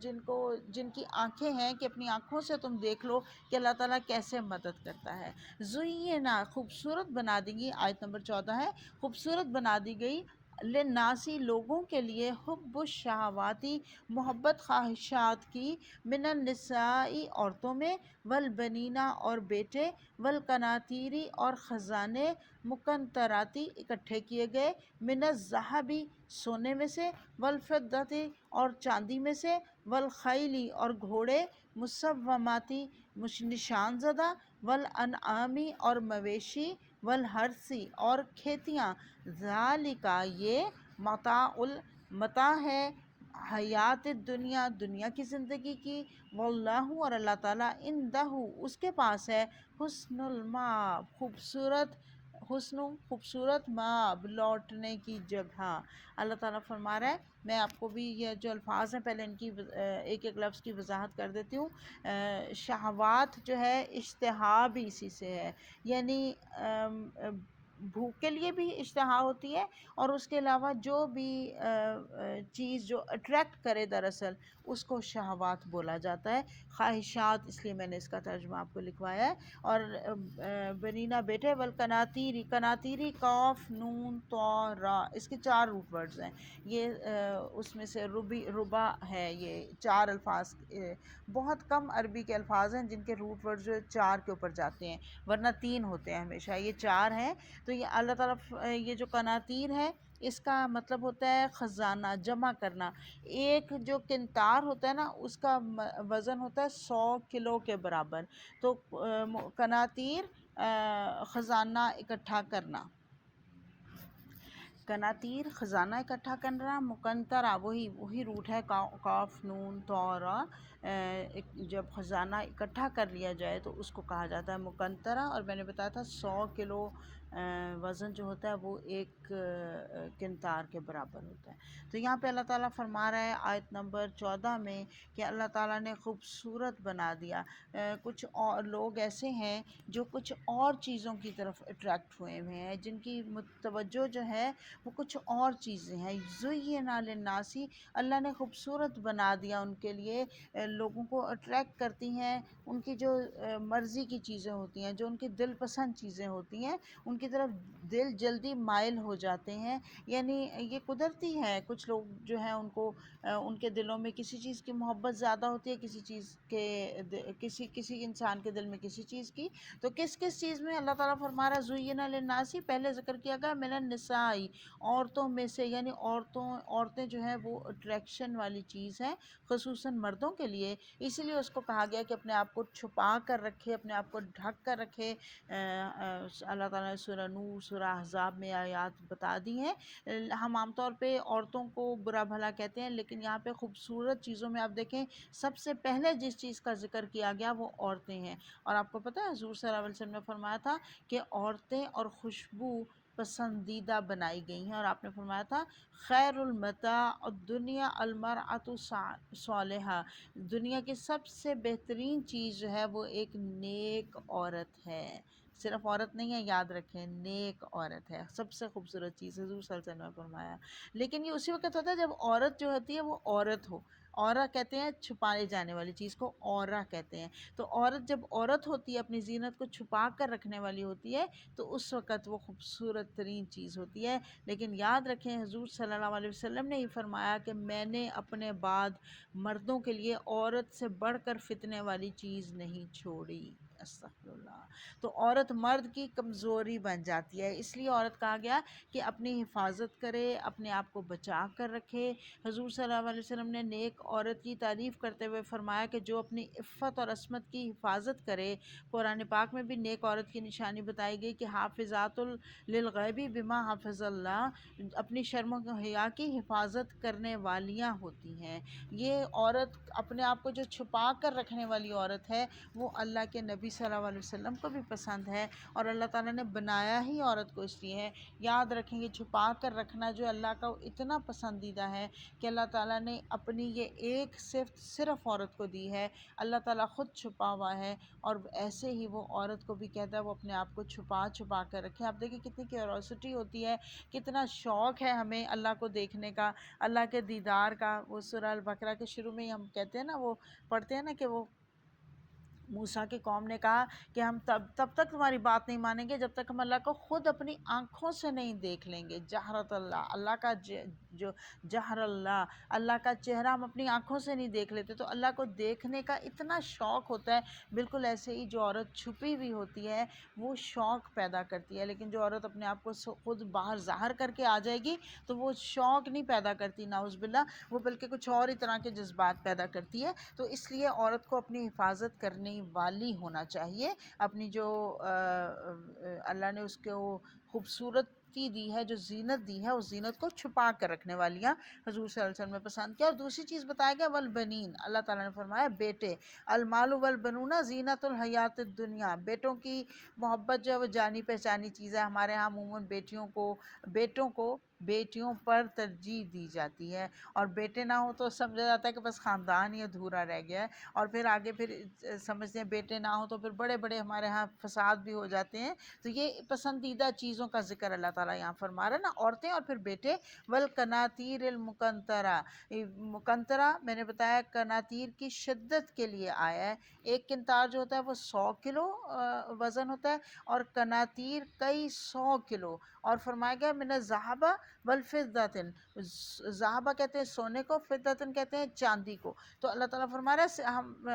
A: جن کی آنکھیں ہیں کہ اپنی آنکھوں سے تم دیکھ لو کہ اللہ تعالیٰ کیسے مدد کرتا ہے۔ زینا، خوبصورت بنا دی گئی، آیت نمبر 14 ہے، خوبصورت بنا دی گئی للناسی، لوگوں کے لیے، حب الشہواتی، محبت خواہشات کی، من النساء، عورتوں میں، والبنینا، اور بیٹے، والقناطیری، اور خزانے، مقنطراتی، اکٹھے کیے گئے، من الذہبی، سونے میں سے، والفضتی، اور چاندی میں سے، والخیلی، اور گھوڑے، مسوماتی، نشان زدہ، والانعامی، اور مویشی، والحرثی، اور کھیتیاں، ذالک، یہ متاع ہے حیات دنیا، دنیا کی زندگی کی، واللہ، اور اللہ تعالیٰ، عندہ، اس کے پاس ہے، حسن المآب، خوبصورت مآب، لوٹنے کی جگہ۔ اللہ تعالیٰ فرما رہا ہے، میں آپ کو بھی یہ جو الفاظ ہیں پہلے ان کی ایک ایک لفظ کی وضاحت کر دیتی ہوں۔ شہوات جو ہے اشتہا بھی اسی سے ہے، یعنی بھوک کے لیے بھی اشتہا ہوتی ہے، اور اس کے علاوہ جو بھی چیز جو اٹریکٹ کرے دراصل اس کو شہوات بولا جاتا ہے، خواہشات، اس لیے میں نے اس کا ترجمہ آپ کو لکھوایا ہے۔ اور بنینا، بیٹے، والقناطیری، قناطیری، قاف نون طا را، اس کے 4 روٹ ورڈز ہیں، یہ اس میں سے ربا ہے، یہ 4 الفاظ، بہت کم عربی کے الفاظ ہیں جن کے روٹ ورڈ جو 4 کے اوپر جاتے ہیں، ورنہ 3 ہوتے ہیں ہمیشہ، یہ 4 ہیں۔ تو یہ اللہ تعالیٰ، یہ جو قناطیر ہے اس کا مطلب ہوتا ہے خزانہ، جمع کرنا۔ ایک جو کنتار ہوتا ہے نا اس کا وزن ہوتا ہے 100 کلو کے برابر، تو قناطیر خزانہ اکٹھا کرنا۔ کناتیر خزانہ اکٹھا کرنا، مکنترا وہی روٹ ہے، کاف نون تورا، جب خزانہ اکٹھا کر لیا جائے تو اس کو کہا جاتا ہے مکنترا، اور میں نے بتایا تھا 100 کلو وزن جو ہوتا ہے وہ ایک کنتار کے برابر ہوتا ہے۔ تو یہاں پہ اللہ تعالیٰ فرما رہا ہے آیت نمبر 14 میں کہ اللہ تعالیٰ نے خوبصورت بنا دیا۔ کچھ اور لوگ ایسے ہیں جو کچھ اور چیزوں کی طرف اٹریکٹ ہوئے ہیں، جن کی توجہ جو ہے وہ کچھ اور چیزیں ہیں۔ زُیِّنَ لِلنَّاسِ، اللہ نے خوبصورت بنا دیا ان کے لیے، لوگوں کو اٹریکٹ کرتی ہیں ان کی جو مرضی کی چیزیں ہوتی ہیں، جو ان کی دل پسند چیزیں ہوتی ہیں، ان کی طرف دل جلدی مائل ہو جاتے ہیں۔ یعنی یہ قدرتی ہے، کچھ لوگ جو ہیں ان کو ان کے دلوں میں کسی چیز کی محبت زیادہ ہوتی ہے، کسی انسان کے دل میں کسی چیز کی۔ تو کس چیز میں اللہ تعالیٰ فرما رہا ہے زُیِّنَ لِلنَّاسِ، پہلے ذکر کیا گیا مِنَ النِّسَاءِ، عورتوں میں سے، یعنی عورتیں جو ہیں وہ اٹریکشن والی چیز ہے خصوصاً مردوں کے لیے، اسی لیے اس کو کہا گیا کہ اپنے آپ کو چھپا کر رکھے، اپنے آپ کو ڈھک کر رکھے۔ اللہ تعالیٰ نے سورہ نور، سورہ احزاب میں آیات بتا دی ہیں۔ ہم عام طور پہ عورتوں کو برا بھلا کہتے ہیں، لیکن یہاں پہ خوبصورت چیزوں میں آپ دیکھیں سب سے پہلے جس چیز کا ذکر کیا گیا وہ عورتیں ہیں۔ اور آپ کو پتہ ہے حضور صلی اللہ علیہ وسلم نے فرمایا تھا کہ عورتیں اور خوشبو پسندیدہ بنائی گئی ہیں، اور آپ نے فرمایا تھا خیر المتاع الدنیا المرأۃ صالحہ، دنیا کی سب سے بہترین چیز جو ہے وہ ایک نیک عورت ہے۔ صرف عورت نہیں ہے، یاد رکھیں، نیک عورت ہے سب سے خوبصورت چیز، حضور صلی اللہ علیہ وسلم نے فرمایا۔ لیکن یہ اسی وقت ہوتا ہے جب عورت جو ہوتی ہے وہ عورت ہو۔ عورہ کہتے ہیں چھپائے جانے والی چیز کو، عورہ کہتے ہیں۔ تو عورت جب عورت ہوتی ہے، اپنی زینت کو چھپا کر رکھنے والی ہوتی ہے، تو اس وقت وہ خوبصورت ترین چیز ہوتی ہے۔ لیکن یاد رکھیں حضور صلی اللہ علیہ وسلم نے یہ فرمایا کہ میں نے اپنے بعد مردوں کے لیے عورت سے بڑھ کر فتنے والی چیز نہیں چھوڑی۔ استغفر اللہ۔ تو عورت مرد کی کمزوری بن جاتی ہے، اس لیے عورت کہا گیا کہ اپنی حفاظت کرے، اپنے آپ کو بچا کر رکھے۔ حضور صلی اللہ علیہ وسلم نے نیک عورت کی تعریف کرتے ہوئے فرمایا کہ جو اپنی عفت اور عصمت کی حفاظت کرے، قرآن پاک میں بھی نیک عورت کی نشانی بتائی گئی کہ حافظات للغیب بما حافظ اللہ، اپنی شرم و حیا کی حفاظت کرنے والیاں ہوتی ہیں۔ یہ عورت اپنے آپ کو جو چھپا کر رکھنے والی عورت ہے وہ اللہ کے نبی صلی اللہ علیہ وسلم کو بھی پسند ہے، اور اللہ تعالیٰ نے بنایا ہی عورت کو اس لیے ہے۔ یاد رکھیں یہ چھپا کر رکھنا جو اللہ کا اتنا پسندیدہ ہے کہ اللہ تعالیٰ نے اپنی یہ ایک صفت صرف عورت کو دی ہے۔ اللہ تعالیٰ خود چھپا ہوا ہے، اور ایسے ہی وہ عورت کو بھی کہتا ہے وہ اپنے آپ کو چھپا کر رکھے۔ آپ دیکھیں کتنی کیوروسٹی ہوتی ہے، کتنا شوق ہے ہمیں اللہ کو دیکھنے کا، اللہ کے دیدار کا۔ وہ سورہ البقرہ کے شروع میں ہی ہم کہتے ہیں نا، وہ پڑھتے ہیں نا کہ وہ موسیٰ کی قوم نے کہا کہ ہم تب تک تمہاری بات نہیں مانیں گے جب تک ہم اللہ کو خود اپنی آنکھوں سے نہیں دیکھ لیں گے۔ جہرت اللہ، اللہ کا جو جہر اللہ کا چہرہ ہم اپنی آنکھوں سے نہیں دیکھ لیتے، تو اللہ کو دیکھنے کا اتنا شوق ہوتا ہے۔ بالکل ایسے ہی جو عورت چھپی ہوئی ہوتی ہے وہ شوق پیدا کرتی ہے، لیکن جو عورت اپنے آپ کو خود باہر ظاہر کر کے آ جائے گی تو وہ شوق نہیں پیدا کرتی، نعوذ باللہ، وہ بلکہ کچھ اور ہی طرح کے جذبات پیدا کرتی ہے۔ تو اس لیے عورت کو اپنی حفاظت کرنے والی ہونا چاہیے، اپنی جو اللہ نے اس کو خوبصورتی دی ہے، جو زینت دی ہے، اس زینت کو چھپا کر رکھنے والیاں حضور صلی اللہ علیہ وسلم نے پسند کیا۔ اور دوسری چیز بتایا گیا والبنین، اللہ تعالیٰ نے فرمایا بیٹے، المال والبنون زینت الحیات الدنیا، بیٹوں کی محبت جو ہے وہ جانی پہچانی چیز ہے۔ ہمارے ہاں عموماً بیٹوں کو بیٹیوں پر ترجیح دی جاتی ہے، اور بیٹے نہ ہو تو سمجھا جاتا ہے کہ بس خاندان ہی ادھورا رہ گیا ہے، اور پھر آگے پھر سمجھتے ہیں بیٹے نہ ہو تو پھر بڑے بڑے ہمارے ہاں فساد بھی ہو جاتے ہیں۔ تو یہ پسندیدہ چیزوں کا ذکر اللہ تعالیٰ یہاں فرما رہا ہے نا، عورتیں اور پھر بیٹے۔ والقناطیر المقنطرہ، مقنطرہ میں نے بتایا قناطیر کی شدت کے لیے آیا ہے۔ ایک قنطار جو ہوتا ہے وہ 100 کلو وزن ہوتا ہے، اور قناطیر کئی 100 کلو، اور فرمایا گیا من الذھب والفضة، ذھب کہتے ہیں سونے کو، فضة کہتے ہیں چاندی کو۔ تو اللہ تعالیٰ فرما رہا ہے ہم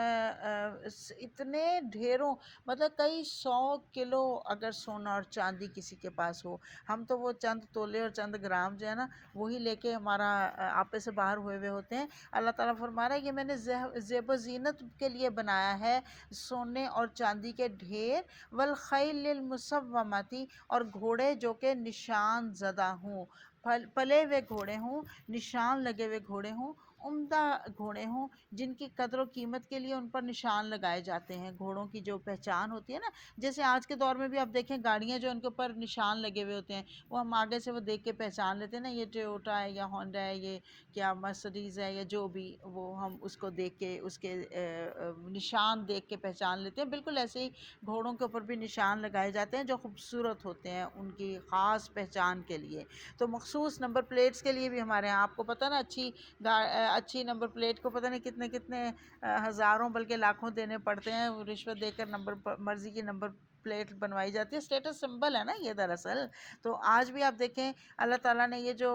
A: اتنے ڈھیروں، مطلب کئی 100 کلو اگر سونا اور چاندی کسی کے پاس ہو، ہم تو وہ چند تولے اور چند گرام جو ہے نا وہی لے کے ہمارا آپے سے باہر ہوئے ہوتے ہیں۔ اللہ تعالیٰ فرما رہا ہے یہ میں نے زیب و زینت کے لیے بنایا ہے، سونے اور چاندی کے ڈھیر، والخیل المسومۃ، اور گھوڑے جو کہ نشان زدہ ہوں۔ پلے ہوئے گھوڑے ہوں، نشان لگے ہوئے گھوڑے ہوں، عمدہ گھوڑے ہوں جن کی قدر و قیمت کے لیے ان پر نشان لگائے جاتے ہیں۔ گھوڑوں کی جو پہچان ہوتی ہے نا، جیسے آج کے دور میں بھی آپ دیکھیں گاڑیاں جو ان کے اوپر نشان لگے ہوئے ہوتے ہیں، وہ ہم آگے سے وہ دیکھ کے پہچان لیتے ہیں نا، یہ ٹویوٹا ہے یا ہونڈا ہے، یہ کیا مرسڈیز ہے یا جو بھی، وہ ہم اس کو دیکھ کے اس کے نشان دیکھ کے پہچان لیتے ہیں۔ بالکل ایسے ہی گھوڑوں کے اوپر بھی نشان لگائے جاتے ہیں جو خوبصورت ہوتے ہیں ان کی خاص پہچان کے لیے۔ تو مخصوص نمبر پلیٹس کے لیے بھی ہمارے یہاں آپ کو پتہ نا، اچھی نمبر پلیٹ کو پتہ نہیں کتنے کتنے ہزاروں بلکہ لاکھوں دینے پڑتے ہیں، رشوت دے کر مرضی کی نمبر پلیٹ بنوائی جاتی ہے۔ اسٹیٹس سمبل ہے نا یہ دراصل۔ تو آج بھی آپ دیکھیں اللہ تعالیٰ نے یہ جو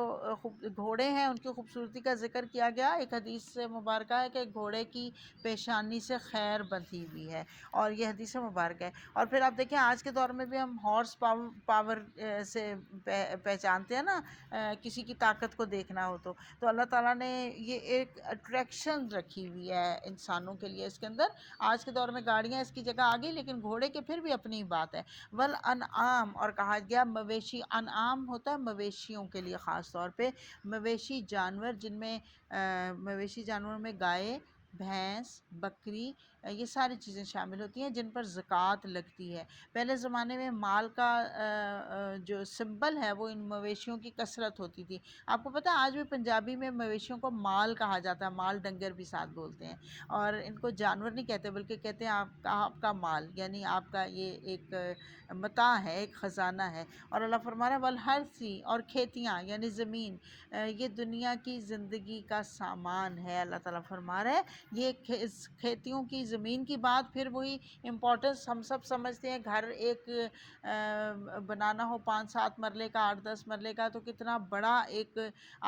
A: گھوڑے ہیں ان کی خوبصورتی کا ذکر کیا گیا، ایک حدیث سے مبارکہ ہے کہ گھوڑے کی پیشانی سے خیر بندھی ہوئی ہے، اور یہ حدیث مبارک ہے۔ اور پھر آپ دیکھیں آج کے دور میں بھی ہم ہارس پاور سے پہچانتے ہیں نا، کسی کی طاقت کو دیکھنا ہو تو اللہ تعالیٰ نے یہ ایک اٹریکشن رکھی ہوئی ہے انسانوں کے لیے اس کے اندر۔ آج کے دور میں گاڑیاں اس کی جگہ آ گئی، لیکن گھوڑے کے پھر بھی اپنی بات ہے۔ والانعام، اور کہا گیا مویشی، انعام ہوتا ہے مویشیوں کے لیے، خاص طور پہ مویشی جانور، جن میں مویشی جانوروں میں گائے، بھینس، بکری، یہ ساری چیزیں شامل ہوتی ہیں جن پر زکوٰۃ لگتی ہے۔ پہلے زمانے میں مال کا جو سمبل ہے وہ ان مویشیوں کی کثرت ہوتی تھی۔ آپ کو پتہ ہے آج بھی پنجابی میں مویشیوں کو مال کہا جاتا ہے، مال ڈنگر بھی ساتھ بولتے ہیں، اور ان کو جانور نہیں کہتے بلکہ کہتے ہیں آپ کا مال، یعنی آپ کا یہ ایک متاع ہے، ایک خزانہ ہے۔ اور اللہ فرما رہا ہے والحرثی، اور کھیتیاں یعنی زمین، یہ دنیا کی زندگی کا سامان ہے۔ اللہ تعالیٰ فرما رہا ہے یہ کھیتیوں کی زمین کی بات، پھر وہی امپورٹنس ہم سب سمجھتے ہیں، گھر ایک بنانا ہو 5-7 مرلے کا، 8-10 مرلے کا، تو کتنا بڑا ایک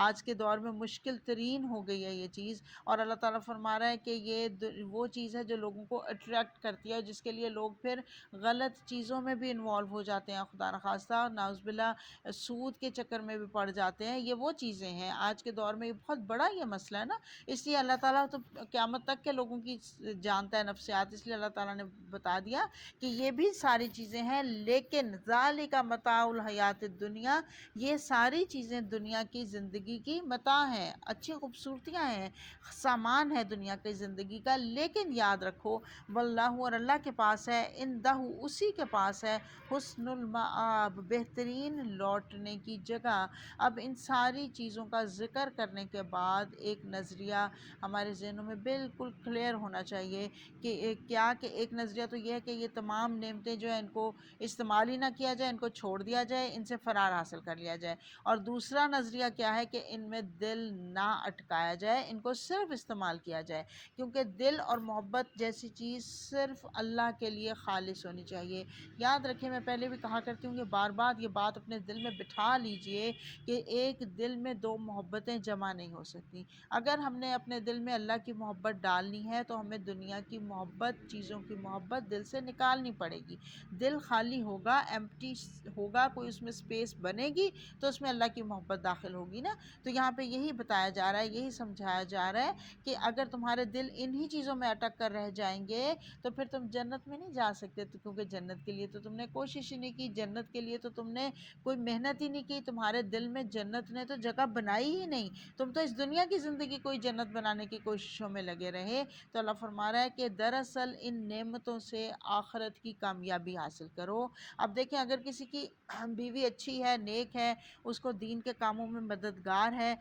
A: آج کے دور میں مشکل ترین ہو گئی ہے یہ چیز۔ اور اللہ تعالیٰ فرما رہا ہے کہ یہ وہ چیز ہے جو لوگوں کو اٹریکٹ کرتی ہے، جس کے لیے لوگ پھر غلط چیزوں میں بھی انوالو ہو جاتے ہیں، خدا نخواستہ نعوذ باللہ سود کے چکر میں بھی پڑ جاتے ہیں۔ یہ وہ چیزیں ہیں آج کے دور میں، یہ بہت بڑا یہ مسئلہ ہے نا، اس لیے اللہ تعالیٰ تو قیامت تک کے لوگوں کی جانتا ہے نفسیات، اس لیے اللہ تعالیٰ نے بتا دیا کہ یہ بھی ساری چیزیں ہیں، لیکن ذالک متاع الحیات الدنیا، یہ ساری چیزیں دنیا کی زندگی کی متاع ہیں، اچھی خوبصورتیاں ہیں، سامان ہے دنیا کی زندگی کا، لیکن یاد رکھو واللہ، اور اللہ کے پاس ہے، عندہ، اسی کے پاس ہے، حسن المآب، بہترین لوٹنے کی جگہ۔ اب ان ساری چیزوں کا ذکر کرنے کے بعد ایک نظریہ ہمارے ذہنوں میں بالکل کلیئر ہونا چاہیے کہ کیا، کہ ایک نظریہ تو یہ ہے کہ یہ تمام نعمتیں جو ہیں ان کو استعمال ہی نہ کیا جائے، ان کو چھوڑ دیا جائے، ان سے فرار حاصل کر لیا جائے۔ اور دوسرا نظریہ کیا ہے کہ ان میں دل نہ اٹکایا جائے، ان کو صرف استعمال کیا جائے، کیونکہ دل اور محبت جیسی چیز صرف اللہ کے لیے خالص ہونی چاہیے۔ یاد رکھیں، میں پہلے بھی کہا کرتی ہوں کہ بار بار یہ بات اپنے دل میں بٹھا لیجئے کہ ایک دل میں دو محبتیں جمع نہیں ہو سکتی۔ اگر ہم نے اپنے دل میں اللہ کی محبت ڈالنی ہے تو ہمیں دنیا کی محبت، چیزوں کی محبت دل سے نکالنی پڑے گی۔ دل خالی ہوگا، ایمپٹی ہوگا، کوئی اس میں سپیس بنے گی تو اس میں اللہ کی محبت داخل ہوگی نا۔ تو یہاں پہ یہی بتایا جا رہا ہے، یہی سمجھایا جا رہا ہے کہ اگر تمہارے دل انہی چیزوں میں اٹک کر رہ جائیں گے تو پھر تم جنت میں نہیں جا سکتے، کیونکہ جنت کے لیے تو تم نے کوشش ہی نہیں کی، جنت کے لیے تو تم نے کوئی محنت ہی نہیں کی، تمہارے دل میں جنت نے تو جگہ بنائی ہی نہیں، تم تو اس دنیا کی زندگی کوئی جنت بنانے کی کوششوں میں لگے رہے۔ تو اللہ فرما رہا ہے کہ دراصل ان نعمتوں سے آخرت کی کامیابی حاصل کرو۔ اب دیکھیں اگر کسی کی بیوی اچھی ہے، نیک ہے، اس کو دین کے کاموں میں مددگار ہے،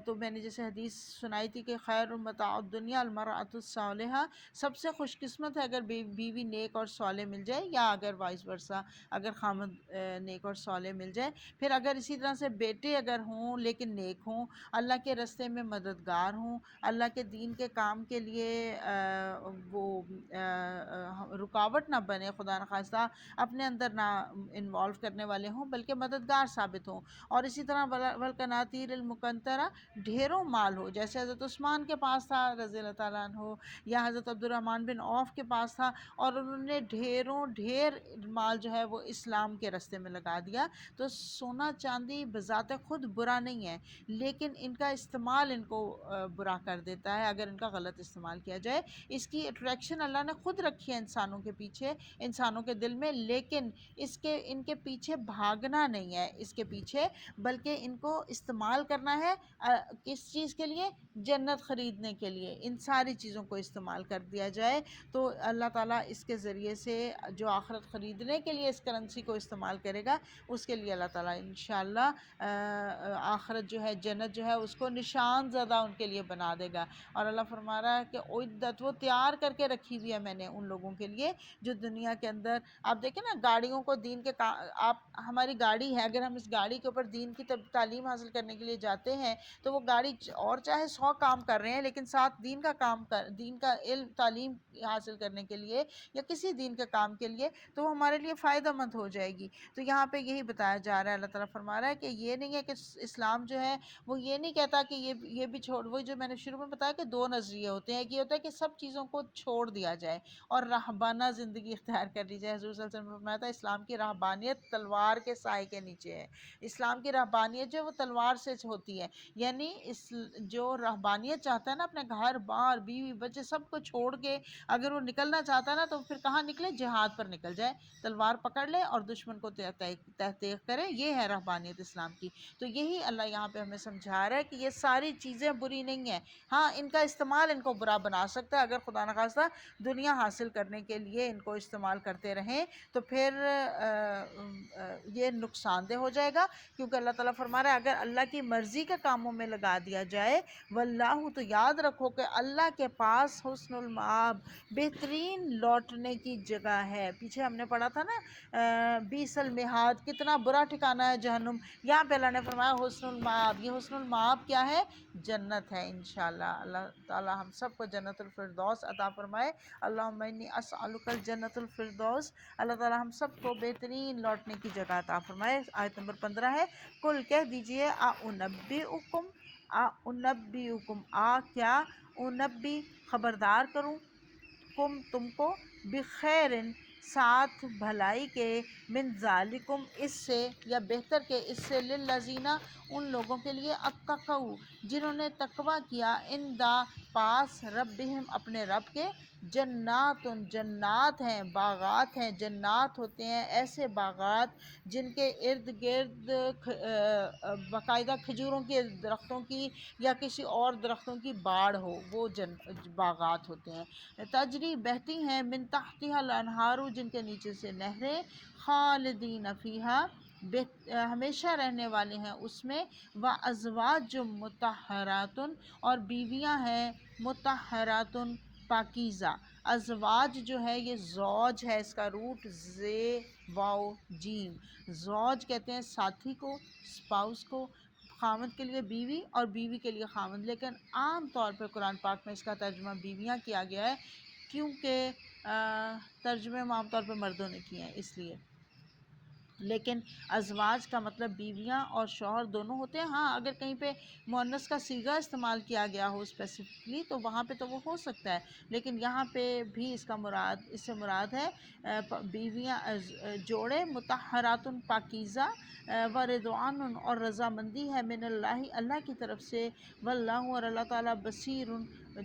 A: تو میں نے جیسے حدیث سنائی تھی کہ خیر متاع الدنیا المرأۃ الصالحہ، سب سے خوش قسمت ہے اگر بیوی نیک اور صالح مل جائے، یا اگر وائس ورثہ اگر خامد نیک اور صالح مل جائے۔ پھر اگر اسی طرح سے بیٹے اگر ہوں لیکن نیک ہوں، اللہ کے رستے میں مددگار ہوں، اللہ کے دین کے کام کے لیے وہ رکاوٹ نہ بنے، خدا نخواستہ اپنے اندر نہ انوالو کرنے والے ہوں بلکہ مددگار ثابت ہوں۔ اور اسی طرح والقناطیر المقنطرہ، ڈھیروں مال ہو، جیسے حضرت عثمان کے پاس تھا رضی اللہ تعالیٰ عنہ، یا حضرت عبد الرحمن بن عوف کے پاس تھا، اور انہوں نے ڈھیر مال جو ہے وہ اسلام کے راستے میں لگا دیا۔ تو سونا چاندی بذات خود برا نہیں ہے، لیکن ان کا استعمال ان کو برا کر دیتا ہے اگر ان کا غلط غلط استعمال کیا جائے۔ اس کی اٹریکشن اللہ نے خود رکھی ہے انسانوں کے پیچھے، انسانوں کے دل میں، لیکن ان کے پیچھے بھاگنا نہیں ہے اس کے پیچھے، بلکہ ان کو استعمال کرنا ہے کس چیز کے لیے؟ جنت خریدنے کے لیے۔ ان ساری چیزوں کو استعمال کر دیا جائے تو اللہ تعالیٰ اس کے ذریعے سے جو آخرت خریدنے کے لیے اس کرنسی کو استعمال کرے گا، اس کے لیے اللہ تعالیٰ انشاءاللہ آخرت جو ہے، جنت جو ہے، اس کو نشان زدہ ان کے لیے بنا دے گا۔ اور اللہ فرما رہا ہے کہ عدت، وہ تیار کر کے رکھی ہوئی ہے میں نے ان لوگوں کے لیے جو دنیا کے اندر، آپ دیکھیں نا گاڑیوں کو دین کے آپ، ہماری گاڑی ہے، اگر ہم اس گاڑی کے اوپر دین کی تعلیم حاصل کرنے کے لیے جاتے ہیں تو وہ گاڑی اور چاہے 100 کام کر رہے ہیں، لیکن ساتھ دین کا کام دین کا علم تعلیم حاصل کرنے کے لیے یا کسی دین کے کام کے لیے، تو وہ ہمارے لیے فائدہ مند ہو جائے گی۔ تو یہاں پہ یہی بتایا جا رہا ہے، اللہ تعالیٰ فرما رہا ہے کہ یہ نہیں ہے کہ اسلام جو ہے وہ یہ نہیں کہتا کہ یہ بھی چھوڑ، وہ جو میں نے شروع میں بتایا کہ 2 نظریے ہوتے ہیں۔ ایک یہ ہوتا ہے کہ سب چیزوں کو چھوڑ دیا جائے اور راہبانہ زندگی اختیار کر لی جائے۔ حضور صلی اللہ علیہ وسلم نے فرمایا تھا اسلام کی راہبانیت تلوار کے سائے کے نیچے ہے۔ اسلام کی راہبانیت جو ہے وہ تلوار سے ہوتی ہے، یعنی جو راہبانیت چاہتا ہے نا اپنے گھر بار بیوی بچے سب کو چھوڑ کے اگر وہ نکلنا چاہتا ہے نا تو پھر کہاں نکلے؟ جہاد پر نکل جائے، تلوار پکڑ لے اور دشمن کو تحقیق کرے۔ یہ ہے رہبانیت اسلام کی۔ تو یہی اللہ یہاں پہ ہمیں سمجھا رہا ہے کہ یہ ساری چیزیں بری نہیں ہیں، ہاں ان کا استعمال ان کو برا بنا سکتا ہے۔ اگر خدا نخواستہ دنیا حاصل کرنے کے لیے ان کو استعمال کرتے رہیں تو پھر یہ نقصان دہ ہو جائے گا، کیونکہ اللہ تعالیٰ فرما رہا ہے اگر اللہ کی مرضی کے کاموں میں لگا دیا جائے، واللہ، تو یاد رکھو کہ اللہ کے پاس حسن المآب، بہترین لوٹنے کی جگہ ہے۔ پیچھے ہم نے پڑھا تھا نا بیس المہاد، کتنا برا ٹھکانہ ہے جہنم۔ یہاں پہ اللہ نے فرمایا حسن المآب، یہ حسن المآب کیا ہے؟ جنت ہے انشاءاللہ۔ اللہ تعالیٰ ہم سب کو جنت الفردوس عطا فرمائے۔ اللہم انی اسألک الجنت الفردوس۔ اللہ تعالیٰ ہم سب کو بہترین لوٹنے کی جگہ عطا فرمائے۔ آیت نمبر 15 ہے، کل کہہ دیجئے اُنبئکم، کیا انبی، خبردار کروں، تم کو، بخیرن، ساتھ بھلائی کے، من ذالکم، اس سے یا بہتر کے اس سے، للذین، ان لوگوں کے لیے، اتقوا، جنہوں نے تقوی کیا، اندا، پاس، ربہم، اپنے رب کے، جنات، جنات ہیں، باغات ہیں، جنات ہوتے ہیں ایسے باغات جن کے ارد گرد باقاعدہ کھجوروں کے درختوں کی یا کسی اور درختوں کی باڑ ہو، وہ باغات ہوتے ہیں۔ تجری، بہتی ہیں، من تحتها الانہار، جن کے نیچے سے نہریں، خالدین فیہا، ہمیشہ رہنے والے ہیں اس میں، وازواج مطہرات، اور بیویاں ہیں مطہرات، پاکیزہ۔ ازواج جو ہے یہ زوج ہے، اس کا روٹ زے واو جیم، زوج کہتے ہیں ساتھی کو، اسپاؤس کو، خامد کے لیے بیوی اور بیوی کے لیے خامد، لیکن عام طور پہ قرآن پاک میں اس کا ترجمہ بیویاں کیا گیا ہے، کیونکہ ترجمے عام طور پہ مردوں نے کیے ہیں اس لیے، لیکن ازواج کا مطلب بیویاں اور شوہر دونوں ہوتے ہیں۔ ہاں اگر کہیں پہ مؤنث کا صیغہ استعمال کیا گیا ہو اسپیسیفکلی تو وہاں پہ تو وہ ہو سکتا ہے، لیکن یہاں پہ بھی اس سے مراد ہے بیویاں، جوڑے، مطہرات، پاکیزہ، ورضوان، اور رضامندی ہے، من اللہ، اللہ کی طرف سے، واللہ، اور اللہ تعالیٰ، بصیر،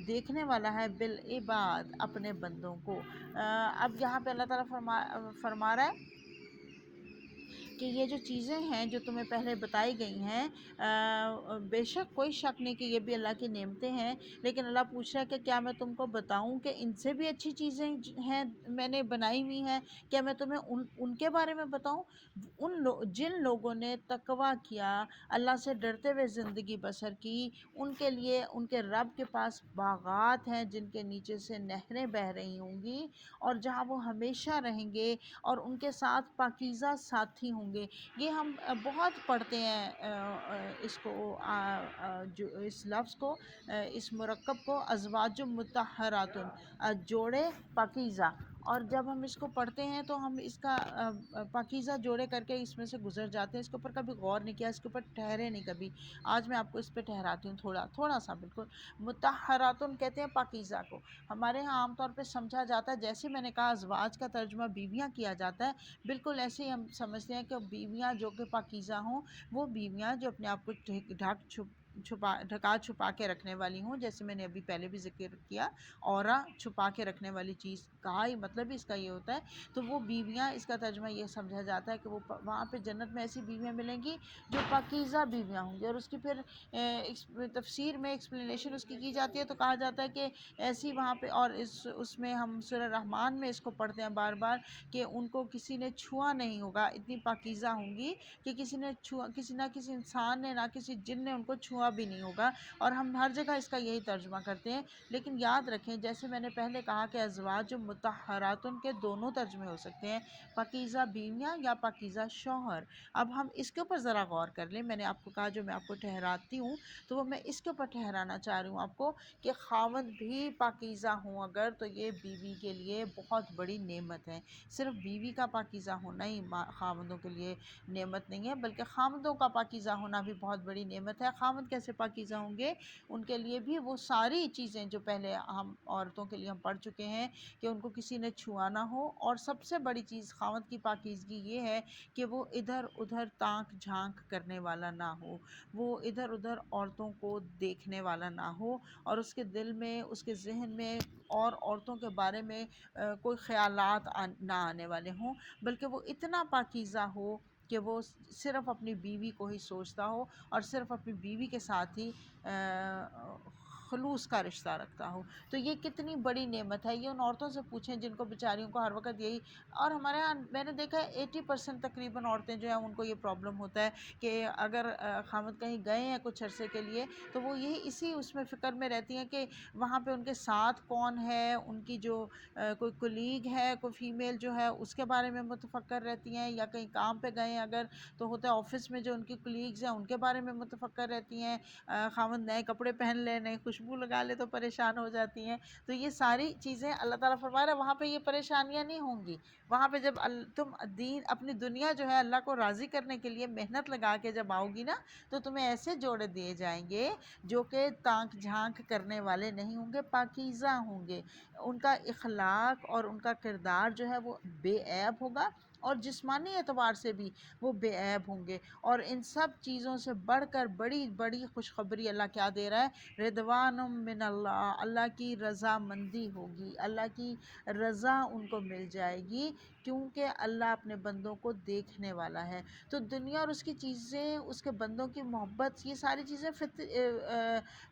A: دیکھنے والا ہے، بالعباد، اپنے بندوں کو۔ اب یہاں پہ اللہ تعالیٰ فرما رہا ہے کہ یہ جو چیزیں ہیں جو تمہیں پہلے بتائی گئی ہیں، بے شک کوئی شک نہیں کہ یہ بھی اللہ کی نعمتیں ہیں، لیکن اللہ پوچھ رہا ہے کہ کیا میں تم کو بتاؤں کہ ان سے بھی اچھی چیزیں ہیں میں نے بنائی ہوئی ہیں، کیا میں تمہیں ان کے بارے میں بتاؤں؟ جن لوگوں نے تقوی کیا، اللہ سے ڈرتے ہوئے زندگی بسر کی، ان کے لیے ان کے رب کے پاس باغات ہیں جن کے نیچے سے نہریں بہہ رہی ہوں گی، اور جہاں وہ ہمیشہ رہیں گے، اور ان کے ساتھ پاکیزہ ساتھی ہوں گے۔ یہ ہم بہت پڑھتے ہیں اس کو، جو اس لفظ کو، اس مرکب کو، ازواج مطہرات، جوڑے پاکیزہ، اور جب ہم اس کو پڑھتے ہیں تو ہم اس کا پاکیزہ جوڑے کر کے اس میں سے گزر جاتے ہیں، اس کے اوپر کبھی غور نہیں کیا، اس کے اوپر ٹھہرے نہیں کبھی۔ آج میں آپ کو اس پہ ٹھہراتی ہوں تھوڑا سا، بالکل۔ مطہرات کہتے ہیں پاکیزہ کو، ہمارے ہاں عام طور پہ سمجھا جاتا ہے، جیسے میں نے کہا ازواج کا ترجمہ بیویاں کیا جاتا ہے، بالکل ایسے ہی ہم سمجھتے ہیں کہ بیویاں جو کہ پاکیزہ ہوں، وہ بیویاں جو اپنے آپ کو ڈھک چھپ ڈھکا چھپا کے رکھنے والی ہوں، جیسے میں نے ابھی پہلے بھی ذکر کیا، عورا چھپا کے رکھنے والی چیز کہا ہی مطلب اس کا یہ ہوتا ہے۔ تو وہ بیویاں، اس کا ترجمہ یہ سمجھا جاتا ہے کہ وہ وہاں پہ جنت میں ایسی بیویاں ملیں گی جو پاکیزہ بیویاں ہوں گی، اور اس کی پھر تفسیر میں ایکسپلینیشن اس کی جاتی ہے تو کہا جاتا ہے کہ ایسی وہاں پہ، اور اس میں ہم سورہ رحمان میں اس کو پڑھتے ہیں بار بار کہ ان کو کسی نے چھوا نہیں ہوگا، اتنی پاکیزہ ہوں گی کہ کسی نے چھوا، کسی نہ کسی انسان نے، نہ کسی جن نے ان کو چھوا بھی نہیں ہوگا۔ اور ہم ہر جگہ اس کا یہی ترجمہ کرتے ہیں، لیکن یاد رکھیں جیسے میں نے پہلے کہا کہ ازواج مطہراتن کے دونوں ترجمے ہو سکتے ہیں، پاکیزہ بیویاں یا پاکیزہ شوہر۔ اب ہم اس کے اوپر ذرا غور کر لیں، میں نے آپ کو کہا جو میں آپ کو ٹھہراتی ہوں تو وہ میں اس کے اوپر ٹھہرانا چاہ رہی ہوں آپ کو کہ خاوند بھی پاکیزہ ہوں اگر، تو یہ بیوی کے لیے بہت بڑی نعمت ہے۔ صرف بیوی کا پاکیزہ ہونا ہی خاوندوں کے لیے نعمت نہیں ہے، بلکہ خاوندوں کا پاکیزہ ہونا بھی بہت بڑی نعمت ہے۔ خاوند کیسے پاکیزہ ہوں گے؟ ان کے لیے بھی وہ ساری چیزیں جو پہلے ہم عورتوں کے لیے ہم پڑھ چکے ہیں کہ ان کو کسی نے چھوا نہ ہو، اور سب سے بڑی چیز خاوند کی پاکیزگی یہ ہے کہ وہ ادھر ادھر تانک جھانک کرنے والا نہ ہو، وہ ادھر ادھر عورتوں کو دیکھنے والا نہ ہو، اور اس کے دل میں، اس کے ذہن میں اور عورتوں کے بارے میں کوئی خیالات نہ آنے والے ہوں، بلکہ وہ اتنا پاکیزہ ہو کہ وہ صرف اپنی بیوی کو ہی سوچتا ہو، اور صرف اپنی بیوی کے ساتھ ہی خلوص کا رشتہ رکھتا ہو۔ تو یہ کتنی بڑی نعمت ہے، یہ ان عورتوں سے پوچھیں جن کو بیچاریوں کو ہر وقت یہی، اور ہمارے ہاں میں نے دیکھا ہے 80% تقریباً عورتیں جو ہیں ان کو یہ پرابلم ہوتا ہے کہ اگر خاوند کہیں گئے ہیں کچھ عرصے کے لیے تو وہ یہی اسی اس میں فکر میں رہتی ہیں کہ وہاں پہ ان کے ساتھ کون ہے، ان کی جو کوئی کولیگ ہے، کوئی فیمیل جو ہے اس کے بارے میں متفکر رہتی ہیں، یا کہیں کام پہ گئے ہیں اگر تو ہوتا ہے آفس میں جو ان کی کولیگز ہیں ان کے بارے میں متفکر رہتی ہیں، خاوند نئے کپڑے پہن لے، نئی خوشبو لگا لے تو پریشان ہو جاتی ہیں۔ تو یہ ساری چیزیں اللہ تعالیٰ فرما رہا ہے وہاں پہ یہ پریشانیاں نہیں ہوں گی۔ وہاں پہ جب تم دین اپنی دنیا جو ہے اللہ کو راضی کرنے کے لیے محنت لگا کے جب آؤ گی نا تو تمہیں ایسے جوڑے دیے جائیں گے جو کہ تانک جھانک کرنے والے نہیں ہوں گے، پاکیزہ ہوں گے، ان کا اخلاق اور ان کا کردار جو ہے وہ بے عیب ہوگا، اور جسمانی اعتبار سے بھی وہ بے عیب ہوں گے۔ اور ان سب چیزوں سے بڑھ کر بڑی بڑی خوشخبری اللہ کیا دے رہا ہے؟ رضوان من اللہ، اللہ کی رضا مندی ہوگی، اللہ کی رضا ان کو مل جائے گی، کیونکہ اللہ اپنے بندوں کو دیکھنے والا ہے۔ تو دنیا اور اس کی چیزیں، اس کے بندوں کی محبت، یہ ساری چیزیں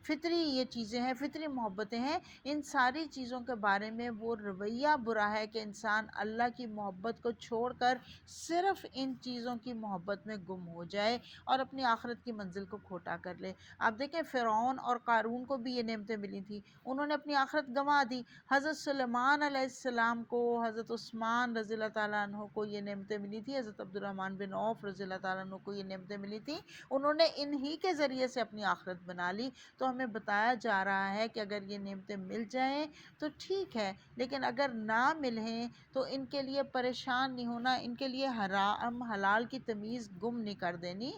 A: فطری یہ چیزیں ہیں، فطری محبتیں ہیں۔ ان ساری چیزوں کے بارے میں وہ رویہ برا ہے کہ انسان اللہ کی محبت کو چھوڑ کر صرف ان چیزوں کی محبت میں گم ہو جائے اور اپنی آخرت کی منزل کو کھوٹا کر لے۔ آپ دیکھیں فرعون اور قارون کو بھی یہ نعمتیں ملی تھیں، انہوں نے اپنی آخرت گنوا دی۔ حضرت سلیمان علیہ السلام کو، حضرت عثمان رضی اللہ تعالیٰ عنہ کو یہ نعمتیں ملی تھی، حضرت عبد الرحمن بن عوف رضی اللہ تعالیٰ عنہ کو یہ نعمتیں ملی تھیں، انہوں نے انہی کے ذریعے سے اپنی آخرت بنا لی۔ تو ہمیں بتایا جا رہا ہے کہ اگر یہ نعمتیں مل جائیں تو ٹھیک ہے، لیکن اگر نہ ملیں تو ان کے لیے پریشان نہیں ہونا، ان کے لیے حرام حلال کی تمیز گم نہیں کر دینی۔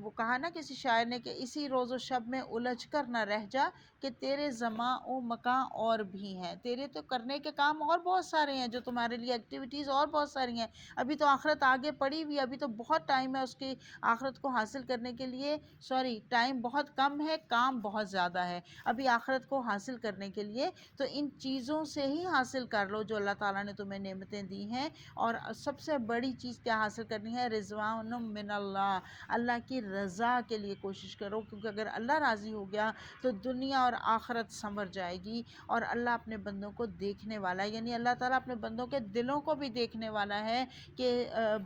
A: وہ کہا نا کسی شاعر نے کہ اسی روز و شب میں الجھ کر نہ رہ جا کہ تیرے زماں و مکاں اور بھی ہیں، تیرے تو کرنے کے کام اور بہت سارے ہیں، جو تمہارے لیے ایکٹیویٹیز اور بہت ساری ہیں، ابھی تو آخرت آگے پڑی ہوئی ہے، ابھی تو بہت ٹائم ہے اس کی آخرت کو حاصل کرنے کے لیے، ٹائم بہت کم ہے، کام بہت زیادہ ہے ابھی آخرت کو حاصل کرنے کے لیے۔ تو ان چیزوں سے ہی حاصل کر لو جو اللہ تعالیٰ نے تمہیں نعمتیں دی ہیں، اور سب سے بڑی چیز کیا حاصل کرنی ہے؟ رضوان من اللہ، اللہ کی رضا کے لیے کوشش کرو، کیونکہ اگر اللہ راضی ہو گیا تو دنیا اور آخرت سنور جائے گی، اور اللہ اپنے بندوں کو دیکھنے والا ہے، یعنی اللہ تعالیٰ اپنے بندوں کے دلوں کو بھی دیکھنے والا ہے کہ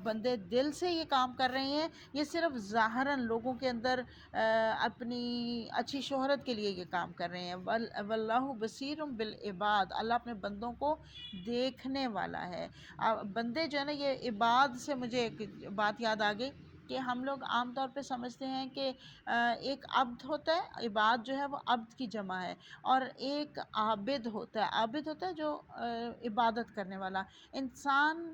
A: بندے دل سے یہ کام کر رہے ہیں، یہ صرف ظاہراً لوگوں کے اندر اپنی اچھی شہرت کے لیے یہ کام کر رہے ہیں۔ واللہ بصیر بالعباد، اللہ اپنے بندوں کو دیکھنے والا ہے۔ بندے جو ہے نا، یہ عباد سے مجھے ایک بات یاد آ گئی کہ ہم لوگ عام طور پہ سمجھتے ہیں کہ ایک عبد ہوتا ہے، عباد جو ہے وہ عبد کی جمع ہے، اور ایک عابد ہوتا ہے، عابد ہوتا ہے جو عبادت کرنے والا۔ انسان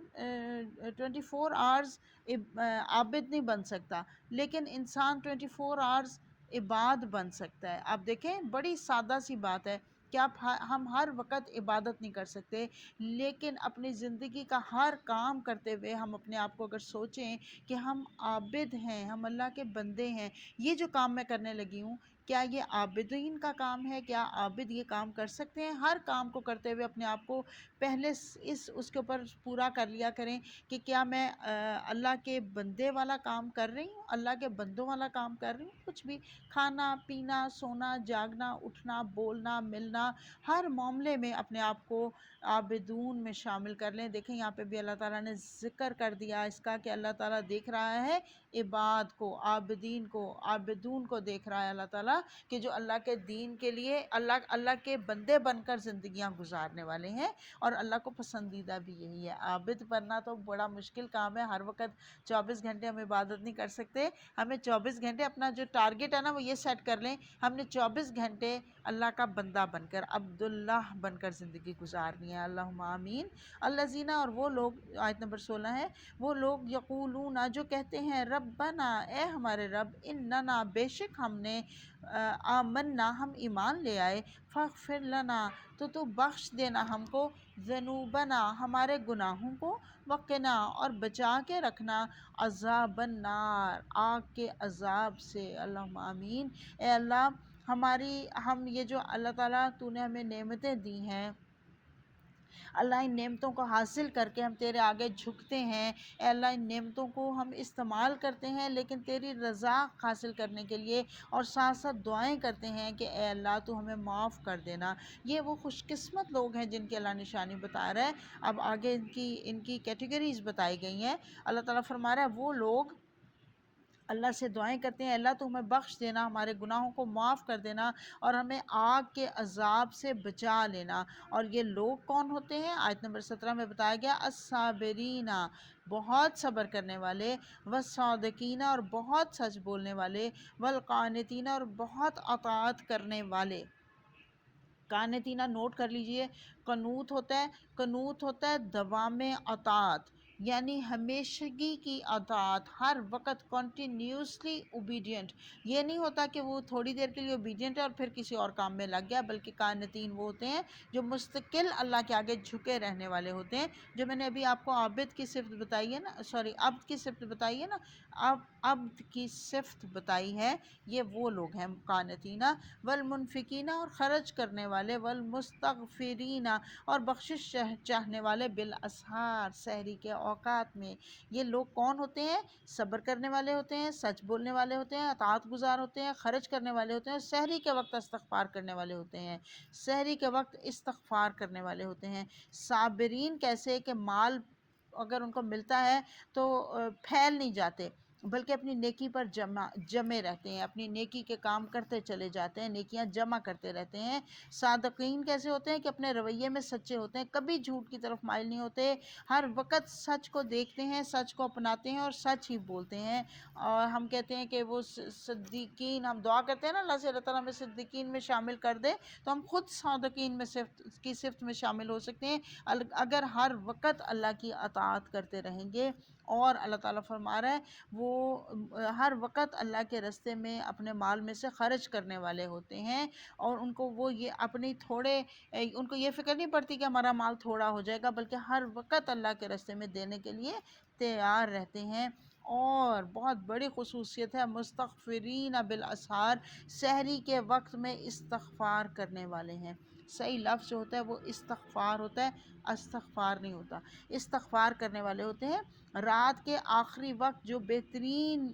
A: 24 آورز عابد نہیں بن سکتا، لیکن انسان 24 آورز عباد بن سکتا ہے۔ آپ دیکھیں بڑی سادہ سی بات ہے، کیا ہم ہر وقت عبادت نہیں کر سکتے؟ لیکن اپنی زندگی کا ہر کام کرتے ہوئے ہم اپنے آپ کو اگر سوچیں کہ ہم عابد ہیں، ہم اللہ کے بندے ہیں، یہ جو کام میں کرنے لگی ہوں، کیا یہ عابدین کا کام ہے؟ کیا عابد یہ کام کر سکتے ہیں؟ ہر کام کو کرتے ہوئے اپنے آپ کو پہلے اس کے اوپر پورا کر لیا کریں کہ کیا میں اللہ کے بندے والا کام کر رہی ہوں، اللہ کے بندوں والا کام کر رہی ہوں؟ کچھ بھی کھانا پینا سونا جاگنا اٹھنا بولنا ملنا، ہر معاملے میں اپنے آپ کو عابدون میں شامل کر لیں۔ دیکھیں یہاں پہ بھی اللہ تعالیٰ نے ذکر کر دیا اس کا کہ اللہ تعالیٰ دیکھ رہا ہے عباد کو، عابدین کو، عابدون کو دیکھ رہا ہے اللہ تعالیٰ، کہ جو اللہ کے دین کے لیے اللہ کے بندے بن کر زندگیاں گزارنے والے ہیں، اور اللہ کو پسندیدہ بھی یہی ہے۔ عابد بننا تو بڑا مشکل کام ہے، ہر وقت 24 گھنٹے ہم عبادت نہیں کر سکتے۔ ہمیں 24 گھنٹے اپنا جو ٹارگٹ ہے نا وہ یہ سیٹ کر لیں، ہم نے 24 گھنٹے اللہ کا بندہ بن کر عبداللہ بن کر زندگی گزارنی ہے۔ اللہم آمین۔ الذین، اور وہ لوگ، آیت نمبر 16 ہے، وہ لوگ یقولون، جو کہتے ہیں ربنا، اے ہمارے رب، اننا، بے شک ہم نے، آمنا، ہم ایمان لے آئے، فاغفر لنا، تو بخش دینا ہم کو، ذنوبنا، ہمارے گناہوں کو، وقنا، اور بچا کے رکھنا، عذاب النار، آگ کے عذاب سے۔ اللہم آمین۔ اے اللہ، ہم یہ جو اللہ تعالیٰ تو نے ہمیں نعمتیں دی ہیں، اللہ ان نعمتوں کو حاصل کر کے ہم تیرے آگے جھکتے ہیں، اے اللہ ان نعمتوں کو ہم استعمال کرتے ہیں لیکن تیری رضا حاصل کرنے کے لیے، اور ساتھ ساتھ دعائیں کرتے ہیں کہ اے اللہ تو ہمیں معاف کر دینا۔ یہ وہ خوش قسمت لوگ ہیں جن کی اللہ نشانی بتا رہا ہے۔ اب آگے ان کی کیٹیگریز بتائی گئی ہیں۔ اللہ تعالیٰ فرما رہا ہے وہ لوگ اللہ سے دعائیں کرتے ہیں، اللہ تو ہمیں بخش دینا، ہمارے گناہوں کو معاف کر دینا، اور ہمیں آگ کے عذاب سے بچا لینا۔ اور یہ لوگ کون ہوتے ہیں؟ آیت نمبر 17 میں بتایا گیا، الصابرین، بہت صبر کرنے والے، والصادقین، اور بہت سچ بولنے والے، والقانتین، اور بہت اطاعت کرنے والے۔ قانتینہ نوٹ کر لیجئے، قنوت ہوتا ہے دوام اطاعت، یعنی ہمیشگی کی اطاعت، ہر وقت کنٹینیوسلی اوبیڈینٹ۔ یہ نہیں ہوتا کہ وہ تھوڑی دیر کے لیے اوبیڈینٹ ہے اور پھر کسی اور کام میں لگ گیا، بلکہ قانتین وہ ہوتے ہیں جو مستقل اللہ کے آگے جھکے رہنے والے ہوتے ہیں۔ جو میں نے ابھی آپ کو عابد کی صفت بتائی ہے نا، عبد کی صفت بتائی ہے نا، عبد کی صفت بتائی ہے، یہ وہ لوگ ہیں قانتین۔ والمنفقین، اور خرچ کرنے والے، والمستغفرین، اور بخشش چاہنے والے، بالاسحار، سحری کے اوقات میں۔ یہ لوگ کون ہوتے ہیں؟ صبر کرنے والے ہوتے ہیں، سچ بولنے والے ہوتے ہیں، اطاعت گزار ہوتے ہیں، خرچ کرنے والے ہوتے ہیں، سحری کے وقت استغفار کرنے والے ہوتے ہیں، سحری کے وقت استغفار کرنے والے ہوتے ہیں۔ صابرین کیسے؟ کہ مال اگر ان کو ملتا ہے تو پھیل نہیں جاتے، بلکہ اپنی نیکی پر جمے رہتے ہیں، اپنی نیکی کے کام کرتے چلے جاتے ہیں، نیکیاں جمع کرتے رہتے ہیں۔ صادقین کیسے ہوتے ہیں؟ کہ اپنے رویے میں سچے ہوتے ہیں، کبھی جھوٹ کی طرف مائل نہیں ہوتے، ہر وقت سچ کو دیکھتے ہیں، سچ کو اپناتے ہیں اور سچ ہی بولتے ہیں۔ اور ہم کہتے ہیں کہ وہ صدیقین، ہم دعا کرتے ہیں نا اللہ سے اللہ تعالیٰ ہمیں صدیقین میں شامل کر دے، تو ہم خود صادقین میں صفت میں شامل ہو سکتے ہیں اگر ہر وقت اللہ کی اطاعت کرتے رہیں گے۔ اور اللہ تعالیٰ فرما رہا ہے وہ ہر وقت اللہ کے راستے میں اپنے مال میں سے خرچ کرنے والے ہوتے ہیں، اور ان کو وہ یہ ان کو یہ فکر نہیں پڑتی کہ ہمارا مال تھوڑا ہو جائے گا، بلکہ ہر وقت اللہ کے راستے میں دینے کے لیے تیار رہتے ہیں۔ اور بہت بڑی خصوصیت ہے، مستغفرین بالاسحار، سحری کے وقت میں استغفار کرنے والے ہیں۔ صحیح لفظ جو ہوتا ہے وہ استغفار ہوتا ہے، استغفار نہیں ہوتا، استغفار کرنے والے ہوتے ہیں۔ رات کے آخری وقت جو بہترین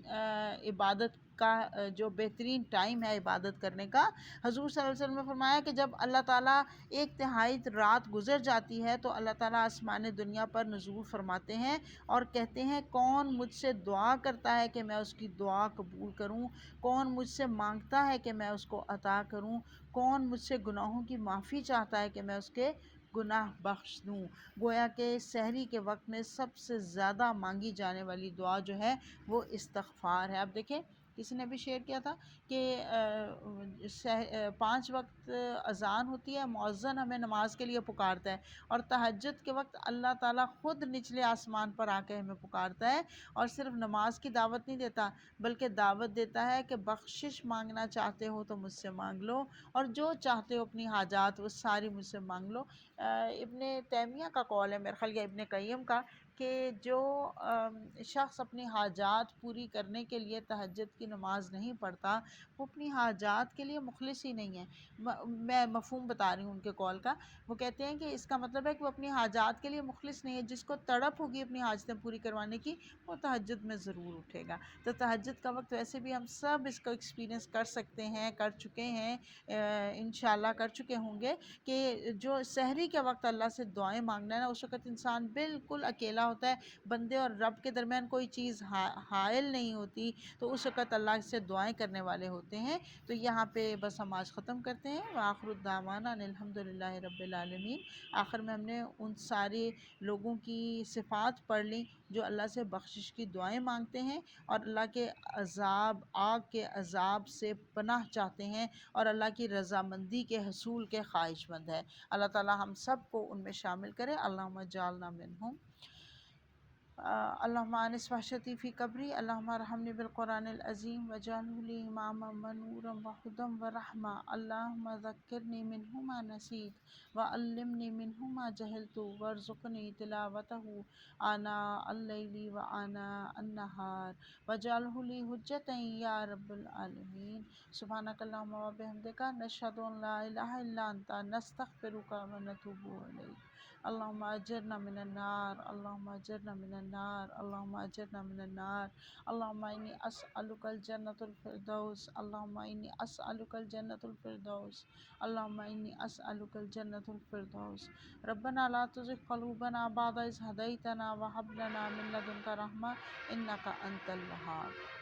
A: عبادت کا جو بہترین ٹائم ہے عبادت کرنے کا، حضور صلی اللہ علیہ وسلم نے فرمایا کہ جب اللہ تعالیٰ 1/3 رات گزر جاتی ہے تو اللہ تعالیٰ آسمان دنیا پر نزول فرماتے ہیں اور کہتے ہیں کون مجھ سے دعا کرتا ہے کہ میں اس کی دعا قبول کروں، کون مجھ سے مانگتا ہے کہ میں اس کو عطا کروں، کون مجھ سے گناہوں کی معافی چاہتا ہے کہ میں اس کے گناہ بخش دوں۔ گویا کہ سحری کے وقت میں سب سے زیادہ مانگی جانے والی دعا جو ہے وہ استغفار ہے۔ اب دیکھیں کسی نے بھی شیئر کیا تھا کہ 5 وقت اذان ہوتی ہے، مؤذن ہمیں نماز کے لیے پکارتا ہے، اور تہجد کے وقت اللہ تعالیٰ خود نچلے آسمان پر آ کے ہمیں پکارتا ہے، اور صرف نماز کی دعوت نہیں دیتا بلکہ دعوت دیتا ہے کہ بخشش مانگنا چاہتے ہو تو مجھ سے مانگ لو، اور جو چاہتے ہو اپنی حاجات وہ ساری مجھ سے مانگ لو۔ ابن تیمیہ کا قول ہے، میرے خیال یا ابن قیم کا، کہ جو شخص اپنی حاجات پوری کرنے کے لیے تہجد کی نماز نہیں پڑھتا وہ اپنی حاجات کے لیے مخلص ہی نہیں ہے۔ میں مفہوم بتا رہی ہوں ان کے قول کا۔ وہ کہتے ہیں کہ اس کا مطلب ہے کہ وہ اپنی حاجات کے لیے مخلص نہیں ہے، جس کو تڑپ ہوگی اپنی حاجتیں پوری کروانے کی وہ تہجد میں ضرور اٹھے گا۔ تو تہجد کا وقت ویسے بھی ہم سب اس کو ایکسپیرینس کر سکتے ہیں، کر چکے ہیں، انشاءاللہ کر چکے ہوں گے، کہ جو سحری کے وقت اللہ سے دعائیں مانگنا ہے نا، اس وقت انسان بالکل اکیلا ہوتا ہے، بندے اور رب کے درمیان کوئی چیز حائل نہیں ہوتی، تو اس وقت اللہ سے دعائیں کرنے والے ہوتے ہیں۔ تو یہاں پہ بس ہم آج ختم کرتے ہیں، وآخر الدعوانا ان الحمدللہ رب العالمین۔ آخر میں ہم نے ان سارے لوگوں کی صفات پڑھ لی جو اللہ سے بخشش کی دعائیں مانگتے ہیں اور اللہ کے عذاب، آگ کے عذاب سے پناہ چاہتے ہیں، اور اللہ کی رضامندی کے حصول کے خواہش مند ہے۔ اللہ تعالی ہم سب کو ان میں شامل کرے۔ اللہم اجعلنا منہم۔ اللہم آنس وحشتی فی قبری، اللہم ارحمنی بالقرآن العظیم واجعلہ لی اماما ونورا وہدی ورحمہ، اللہم ذکرنی منہ ما نسیت وعلمنی منہ ما جہلت وارزقنی تلاوتہ آناء اللیل وآناء النہار واجعلہ لی حجۃ یا رب العالمین۔ سبحانک اللہم وبحمدک، نشہد ان لا الہ الا انت، نستغفرک ونتوب الیک۔ اللہم اجرنا من النار، اللہم اجرنا من النار، اللہم اجرنا من النار۔ اللہم انی اسألک الجنۃ الفردوس، اللہم انی اسألک الجنۃ الفردوس، اللہم انی اسألک الجنۃ الفردوس۔ ربنا لا تزغ قلوبنا بعد إذ هديتنا وهب لنا من لدنک رحمۃ إنک أنت الوهاب۔